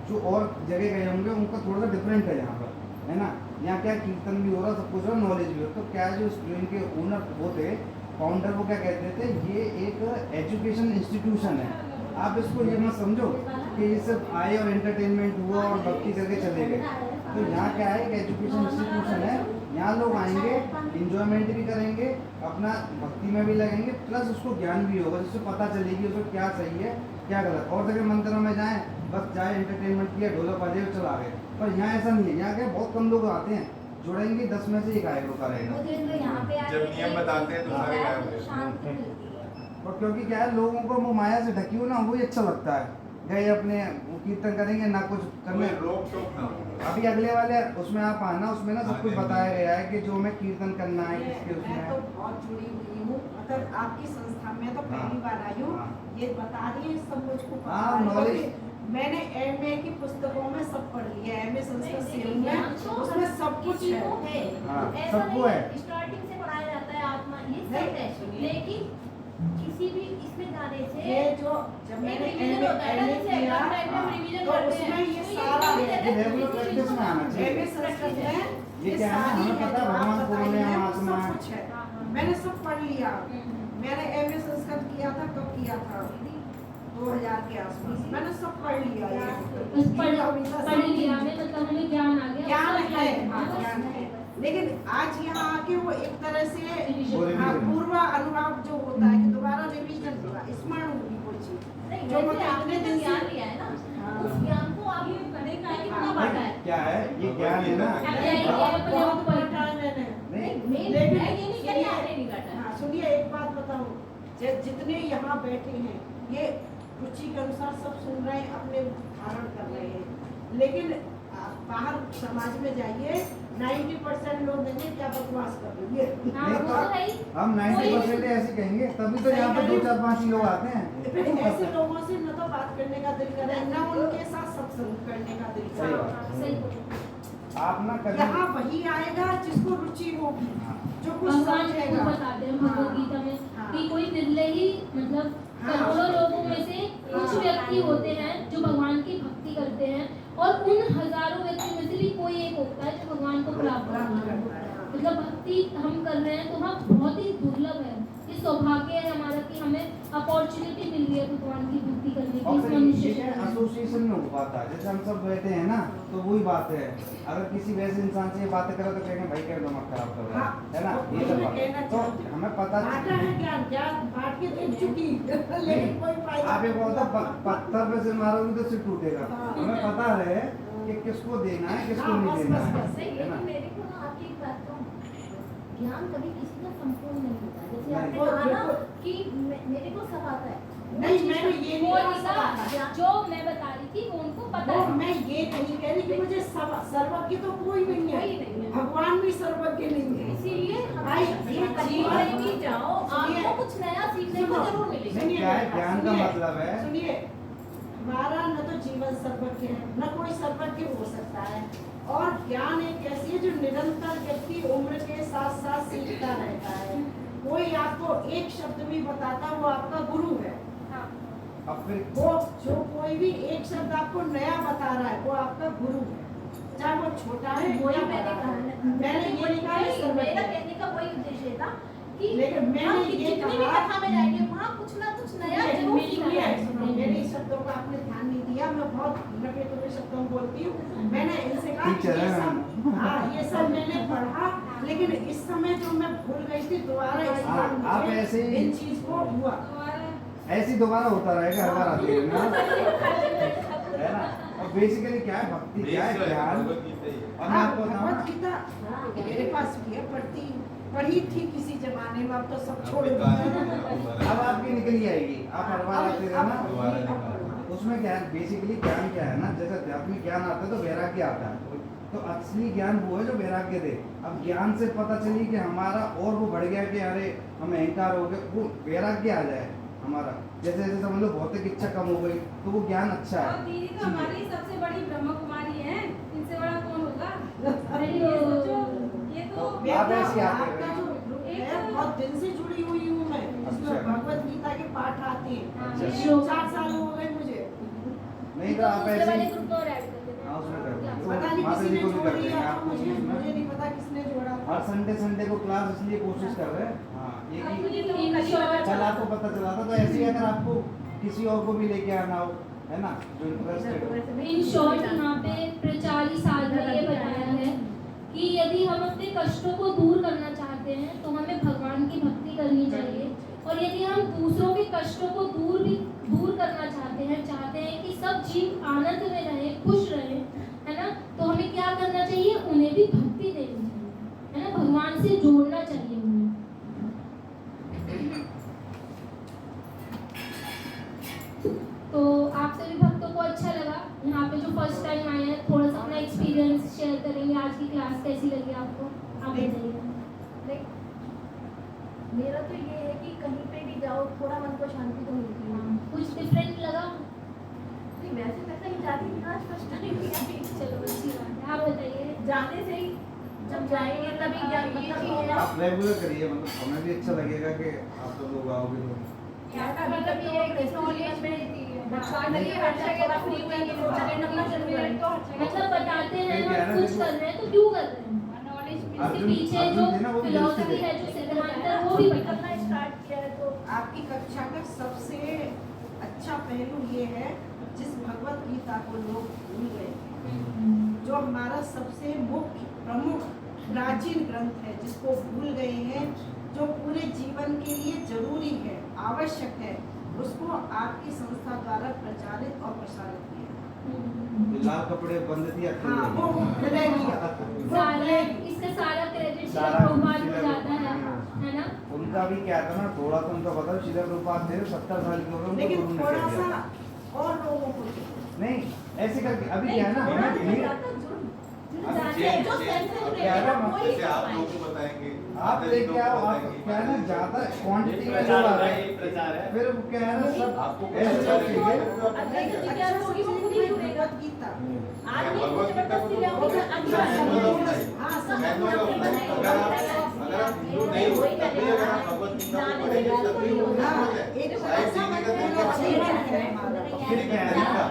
जो और जगह गए होंगे, उनका थोड़ा सा डिफरेंट है यहाँ पर, है ना। यहाँ क्या कीर्तन भी हो रहा, सब कुछ हो रहा, नॉलेज भी हो। तो क्या है, जो स्टूडेंट के ओनर वो थे, फाउंडर, वो क्या कहते थे, ये एक एजुकेशन इंस्टीट्यूशन है। आप इसको ये मत समझो कि ये सब आए और एंटरटेनमेंट हुआ और भक्ति करके चले गए। तो यहाँ क्या है, एक एजुकेशन इंस्टीट्यूशन है। यहाँ लोग आएंगे, इंजॉयमेंट भी करेंगे, अपना भक्ति में भी लगेंगे, प्लस उसको ज्ञान भी होगा, जिससे पता चलेगी उसको क्या सही है क्या गलत। और जगह मंदिरों में जाएं, बस जाए एंटरटेनमेंट किया, ढोलक बजे चला गए। पर यहाँ ऐसा नहीं है। यहाँ क्या बहुत कम लोग आते हैं, जुड़ेंगे 10 में से 1 आएगा, रुका रहेगा। मुझे तो यहाँ पे आके जब नियम बताते हैं तो सारे गायब हो जाते हैं। शांति मिलती है। और क्योंकि क्या है, लोगों को वो माया से ढकी हो ना, वही अच्छा लगता है। गए अपने वो कीर्तन करेंगे ना, कुछ करने। कोई रोक टोक ना हो। अभी अगले वाले उसमें आप आना, उसमें ना सब कुछ बताया गया है कि जो हमें कीर्तन करना है किसके मैं उसमें तो है। बहुत जुड़ी हुई हूँ, मतलब आपकी संस्था में तो पहली बार आई हूँ। हाँ। ये बता रही है सब मुझको पता हाँ, है, knowledge- क्योंकि मैंने MA की पुस्तकों में सब पढ़ लिया है। MA संस्कृत से हूँ मैं, तो उसमें सब कुछ किसी को है। हाँ, ऐसा सबको नहीं है। स्टार्टिंग से पढ़ाया जाता है आत्मा, ये सब नहीं, है। सुनिए। लेकिन किसी भी इसमें जाने से ये जो जब मैंने रिवीजन होता है ना, MA जैसे किया, एग्जाम टाइम में हम रिवीजन तो करते हैं। उसमें ये तो सारा काफी है। ज्यादा ये रेगुलर किसी प्रैक्टिस में आना चाहिए। MA संस्कृत में ये क्या है ना, सारी हमें पता है जो आप भगवान बताई कौन है, हैं, वो आत्मा सब है। कुछ है। मैंने सब पढ़ लिया। मैंने MA संस्कृत किया था, कब किया था? 2000 के आसपास। मैंने सब पढ़ लिया ये। बस पढ़ लिया हमें, मतलब हमें ज्ञान आ गया। ज्ञान उसका है, ज्ञान हाँ, है। ज्ञान है। लेकिन आज यहाँ आके वो एक तरह से रिवीजन। हाँ, पूर्व अनुभव जो होता है कि दोबारा रिवीजन होगा, स्मरण होगी कोई चीज। नहीं, जो जैसे मतलब आपने इतने जो दिन ज्ञान से- लिया है ना, हाँ। उस ज्ञान को आप कितना बांटा है? क्या है, ये ज्ञान है ना। बहुत बांटा है मैंने। नहीं, मैं लेकिन ये नहीं कह रही आपने नहीं बांटा है। हाँ, सुनिए एक बात बताऊं, जितने यहाँ बैठे हैं ये रुचि के अनुसार सब सुन रहे हैं, अपने धारण कर रहे हैं। लेकिन बाहर समाज में जाइए, 90% लोग देंगे क्या बकवास कर रही है। हाँ, नहीं, वो तो है ही। हम 90% ऐसे कहेंगे, तभी तो यहाँ पे 2-4-5 ही लोग आते हैं। फिर ऐसे लोगों से न तो बात करने का दिल करे, न उनके साथ सत्संग करने का दिल सही करे। बात। हाँ, सही बोला। आप ना कभी यहाँ वही आएगा जिसको रुचि होगी, जो कुछ भगवान को समझेगा। बताते हैं भगवद गीता में हाँ। कि कोई निर्लय ही मतलब हाँ। करोड़ों लोगों में से कुछ व्यक्ति होते हैं जो भगवान की भक्ति करते हैं और उन हजारों व्यक्ति में से भी कोई एक होता है जो भगवान को प्राप्त करता है। मतलब भक्ति हम कर रहे हैं तो हम बहुत ही दुर्लभ है, ये सौभाग्य है हमारा कि हमें अपॉर्चुनिटी मिल रही है भगवान की भक्ति करने की और इस फिर मनुष्य ये एसोसिएशन में हो पाता है, जैसे हम सब बैठे हैं ना, तो वही बात है। अगर किसी वैसे इंसान से ये बातें करो तो कहेंगे भाई क्या दिमाग खराब कर रहा है ना, हाँ, ये सब मैं बात। कहना तो चाहती हूँ। हमें पता बांटा है ज्ञान बांट के देख चुकी, लेकिन कोई फायदा आप एक बोलता पत्थर पे से मारोगे तो सिर टूटेगा। हाँ। हमें पता है कि किसको देना है, किसको हाँ, नहीं बस, देना बस, है, बस, सही है है। ना? मेरे को ना आपकी एक बात कहूँ, ज्ञान कभी किसी का संपूर्ण नहीं होता। जैसे नहीं। आपने और कहा ना बिल्कुल। कि मेरे को सब आता है। नहीं, मैंने ये नहीं वो कहा निशा, सब आता है। जो मैं बता रही थी वो उनको पता वो है। मैं ये नहीं कह रही कि मुझे सर्वज्ञ तो कोई नहीं है, कोई नहीं है। भगवान भी सर्वज्ञ नहीं है। इसीलिए भाई, ये जीवन भी जाओ, सुनिए। आपको कुछ नया सीखने को जरूर मिलेगा। नहीं, क्या है, ज्ञान का मतलब है। सुनिए, हमारा न तो जीवन सर्वज्ञ है, न कोई सर्वज्ञ हो सकता है। और ज्ञान एक ऐसी है जो निरंतर व्यक्ति उम्र के साथ साथ सीखता रहता है। कोई आपको एक शब्द भी बताता वो आपका गुरु है। अब फिर वो जो कोई भी एक शब्द आपको नया बता रहा है वो आपका गुरु है, चाहे वो छोटा है वही या मैंने बड़ा कहा है। ना। मैंने ये नहीं कहा कि सर्वज्ञ मेरा है। कहने का वही उद्देश्य था कि लेकिन मैंने हम ये जितनी भी कहा- कथा में जाएंगे वहाँ कुछ ना कुछ नया जरूर सीखना है। मेरे इस शब्दों का आपने ध्यान नहीं दिया, मैं बहुत लंबे टुकड़े शब्दों में बोलती हूँ। मैंने इनसे कहा कि टीचर ये है सब हाँ ये सब मैंने पढ़ा, लेकिन इस समय जो मैं भूल गई थी दोबारा इस बार हाँ, आप मुझे ऐसे ही- इन चीज को हुआ। ऐसे ही दोबारा होता रहेगा, हर बार आती रहेगा, है ना? और बेसिकली क्या है, भक्ति क्या है, ज्ञान। भगवद गीता ही है। और मैं आपको बताऊँ भगवत ना, गीता मेरे पास भी है, पढ़ी थी किसी जमाने में, अब तो सब छोड़ अभी दिया। कहानी है, दोबारा- अब आपकी निकल ही आएगी, आप हर बार आते रहना। दोबारा निकाल। उसमें क्या है, बेसिकली ज्ञान क्या है ना, जैसे आध्यात्मिक ज्ञान आता है तो वैराग्य आता है, तो असली ज्ञान वो है जो वैराग्य दे। अब ज्ञान से पता चली कि हमारा और वो बढ़ गया कि अरे हम अहंकार हो गए, वो वैराग्य आ जाए हमारा। जैसे जैसे समझ लो भौतिक इच्छा कम हो गई तो वो ज्ञान अच्छा और है। दीदी तो हमारी सबसे बड़ी ब्रह्म कुमारी है, इनसे बड़ा कौन होगा? अरे ये सोचो, ये तो आप बेटा, ऐसी आते आपका हैं। जो ग्रुप है बहुत दिन से जुड़ी हुई हूँ मैं, इसमें अच्छा। भगवत गीता के पाठ आते हैं। अच्छा। 4 साल हो गए मुझे। नहीं तो आप दूसरे ऐसे वाले ही ग्रुप में और ऐड कर देना। हाँ, उसमें कर देंगे। पता नहीं माता किसी जी ने को भी जोड़ कर दिया देंगे था आपको मुझे, भी मुझे उसमें। नहीं पता किसने जोड़ा था। हर संडे को क्लास इसलिए कोशिश कर रहे हैं। हाँ, एक ही चल आपको पता चला था, तो ऐसे ही अगर आपको किसी और को भी लेके आना हो, है ना, जो इंटरेस्टेड हो। इन शॉर्ट यहाँ पे प्रचारी साध ने ये बताया है कि यदि हम अपने कष्टों को दूर करना चाहते हैं तो हमें भगवान की भक्ति करनी चाहिए, और यदि हम दूसरों के कष्टों को दूर करना चाहते हैं कि सब जीव आनंद में रहे, खुश रहे, है ना, तो हमें क्या करना चाहिए, उन्हें भी भक्ति देनी चाहिए, है ना, भगवान से जोड़ना चाहिए उन्हें। तो आपसे भी भक्तों को अच्छा लगा, यहाँ पे जो फर्स्ट टाइम आए हैं थोड़ा सा अपना एक्सपीरियंस शेयर करेंगे, आज की क्लास कैसी लगी आपको, आप बताइए। नहीं, मेरा तो ये है कि कहीं पे भी जाओ थोड़ा मन को शांति तो मिलती है। कुछ डिफरेंट लगा? नहीं, वैसे मैं कहीं जाती थी आज फर्स्ट टाइम भी आई। चलो अच्छी बात है, आप बताइए। जाने से ही जब जाएंगे तभी क्या ये चीज है। आप रेगुलर करिए, मतलब हमें भी अच्छा लगेगा कि आप सब लोग आओगे तो। कभी कभी ये कि नॉलेज में बताइए हर जगह थोड़ा फ्री में ये चैलेंज अपना चल रहा है। मतलब बताते हैं क्या है हम ना, कुछ देखो, कर रहे हैं तो क्यों कर रहे हैं, नॉलेज में इसके अर्जुन- पीछे अर्जुन जो थे ना, वो भी फिलॉसफी दृष्टि है, थे। जो सिद्धांत है, वो भी बताते करना हैं। स्टार्ट किया है तो आपकी कक्षा का सबसे अच्छा पहलू ये है जिस भगवत गीता को लोग भूल गए, जो हमारा सबसे मुख्य प्रमुख प्राचीन ग्रंथ है जिसको भूल गए हैं, जो पूरे जीवन के लिए जरूरी है, आवश्यक है, उसको आपकी संस्था द्वारा प्रचारित और प्रसारित किया। लाल कपड़े बंद थी हाँ, वो मिलेगी। सारा इसका सारा क्रेडिट सारा भगवान को श्रील जाता है ना। उनका भी क्या था ना, थोड़ा तो उनका पता, श्रील प्रभुपाद थे 70 साल के उम्र में लेकिन गुरु ने थोड़ा कह दिया सा और लोगों को नहीं ऐसे करके। अभी क्या है ना, हमें भीड़ जो सेंसिटिव क्या है ना, वही जैसे आप लोगों को बताएंगे, आप लेके आओ, आप क्या है ना ज़्यादा क्वांटिटी में लोग आ रहे हैं, प्रचार है। फिर वो क्या है ना सब आपको ऐसे पता सब चीजें अंदर जो जिज्ञासा होगी वो खुद ही जुड़ेगा। भगवत गीता आदमी को जबरदस्ती ले आओगे तो अगर आप हिंदू नहीं हो तभी अगर आप भगवत गीता को पढ़ेंगे तभी वो एक शायद जीने का तरीका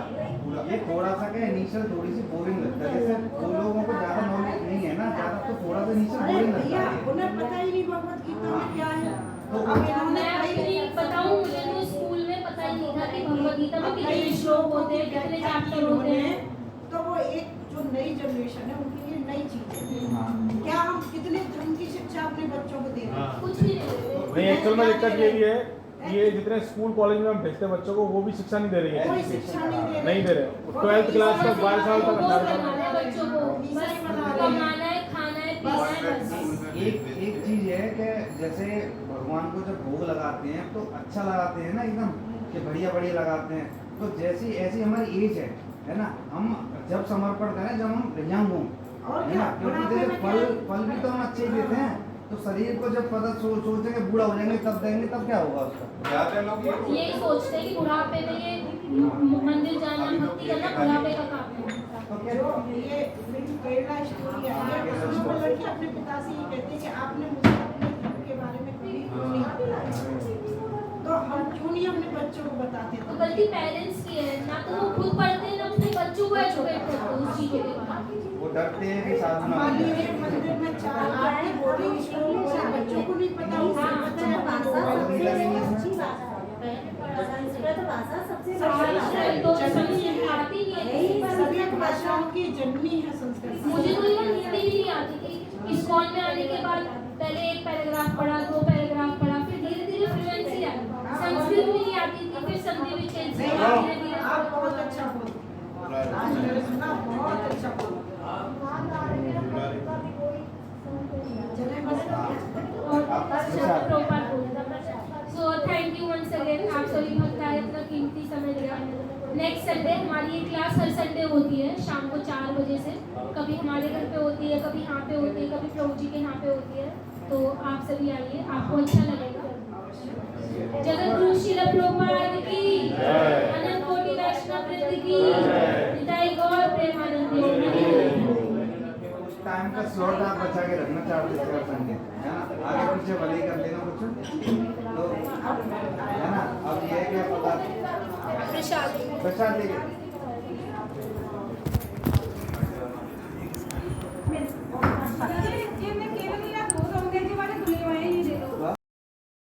पूरा ये थोड़ा सा क्या इनिशियल थोड़ी सी बोरिंग लगता है, जैसे वो लोगों को ज़्यादा नॉलेज नहीं है ना, ज़्यादा तो थोड़ा सा इनिशियल अरे बोरिंग लगता भैया है। उन्हें पता ही नहीं भगवत गीता में क्या है। तो अब इन्होंने मैं अपनी बताऊं, मुझे तो स्कूल में पता ही नहीं था कि भगवद गीता में कितने श्लोक होते हैं, कितने चैप्टर होते हैं। तो वो एक जो नई जनरेशन है उनके लिए नई चीज है। हाँ। क्या हम कितने धर्म की शिक्षा अपने बच्चों को दे रहे हैं? कुछ भी नहीं। नहीं, एक्चुअल में दिक्कत ये भी है, ये जितने स्कूल कॉलेज में हम भेजते हैं बच्चों को, वो भी शिक्षा नहीं दे रही है। कोई शिक्षा नहीं दे रहे। नहीं दे रहे। 12th क्लास तक 12 साल तक 18 साल तक। बच्चों को बस कमाना है, खाना है, पीना है, बस। एक चीज है कि जैसे भगवान को जब भोग लगाते हैं तो अच्छा लगाते हैं ना, एकदम कि बढ़िया बढ़िया लगाते हैं। तो जैसी ऐसी हमारी एज है ना, हम जब समर्पण करें जब हम यंग हों, और है क्या? ना, क्योंकि बुढ़ापे जैसे में क्या फल भी तो हम अच्छे ही देते हैं। तो शरीर को जब पता सोचेंगे बूढ़ा हो जाएंगे तब देंगे, तब क्या होगा उसका? ज्यादा लोग यही सोचते हैं कि बुढ़ापे में ये मंदिर जाना, भक्ति करना बुढ़ापे का काम है। तो क्या जो ये केरला स्टोरी है, उसमें वो लड़की अपने पिता से ये कहती है कि आपने मुझे अपने धर्म के बारे में कभी क्यों नहीं बताया? तो हम क्यों नहीं अपने बच्चों को बताते? तो गलती पेरेंट्स की है, ना तो वो खुद पढ़ते हैं, ना अपने बच्चों को एजुकेट करते हैं उस चीज़ों के बारे में। वो डरते हैं कि साधना हो मान जाए। लीजिए मंदिर में 4 आरती हो रही, श्लोक हो रहे, बच्चों को नहीं पता, उससे बच्चे संस्कृत भाषा सबसे तो संस्कृत आती नहीं है। सभी भाषाओं की जननी है संस्कृत। मुझे तो इवन हिंदी भी नहीं आती थी। इस्कॉन में आने के बाद पहले एक पैराग्राफ पढ़ा, 2 पैराग्राफ पढ़ा, फिर धीरे धीरे फ्लुएंसी आई। संस्कृत भी नहीं आती थी, फिर संधि विच्छेद से धीरे धीरे। आप बहुत अच्छा बोलते हैं, आज मैंने सुना, बहुत अच्छा बोलते So thank you once again, आप सभी भक्त आए, इतना कीमती समय दिया। नेक्स्ट संडे हमारी ये क्लास हर संडे होती है शाम को 4 बजे से। कभी हमारे घर पे होती है, कभी यहाँ पे होती है, कभी प्रभु जी के यहाँ पे होती है। तो आप सभी आइए, आपको अच्छा लगेगा। जगत गुरु श्रील प्रभुपाद की, अनंत कोटि वैष्णव वृंद की, निताई गौर प्रेमानंद। टाइम का स्लॉट आप बचा के रखना चाहते थे संडे, है ना, आगे पीछे भले ही कर लेना कुछ, तो है ना। अब ये है कि आप बता प्रसाद प्रसाद लेके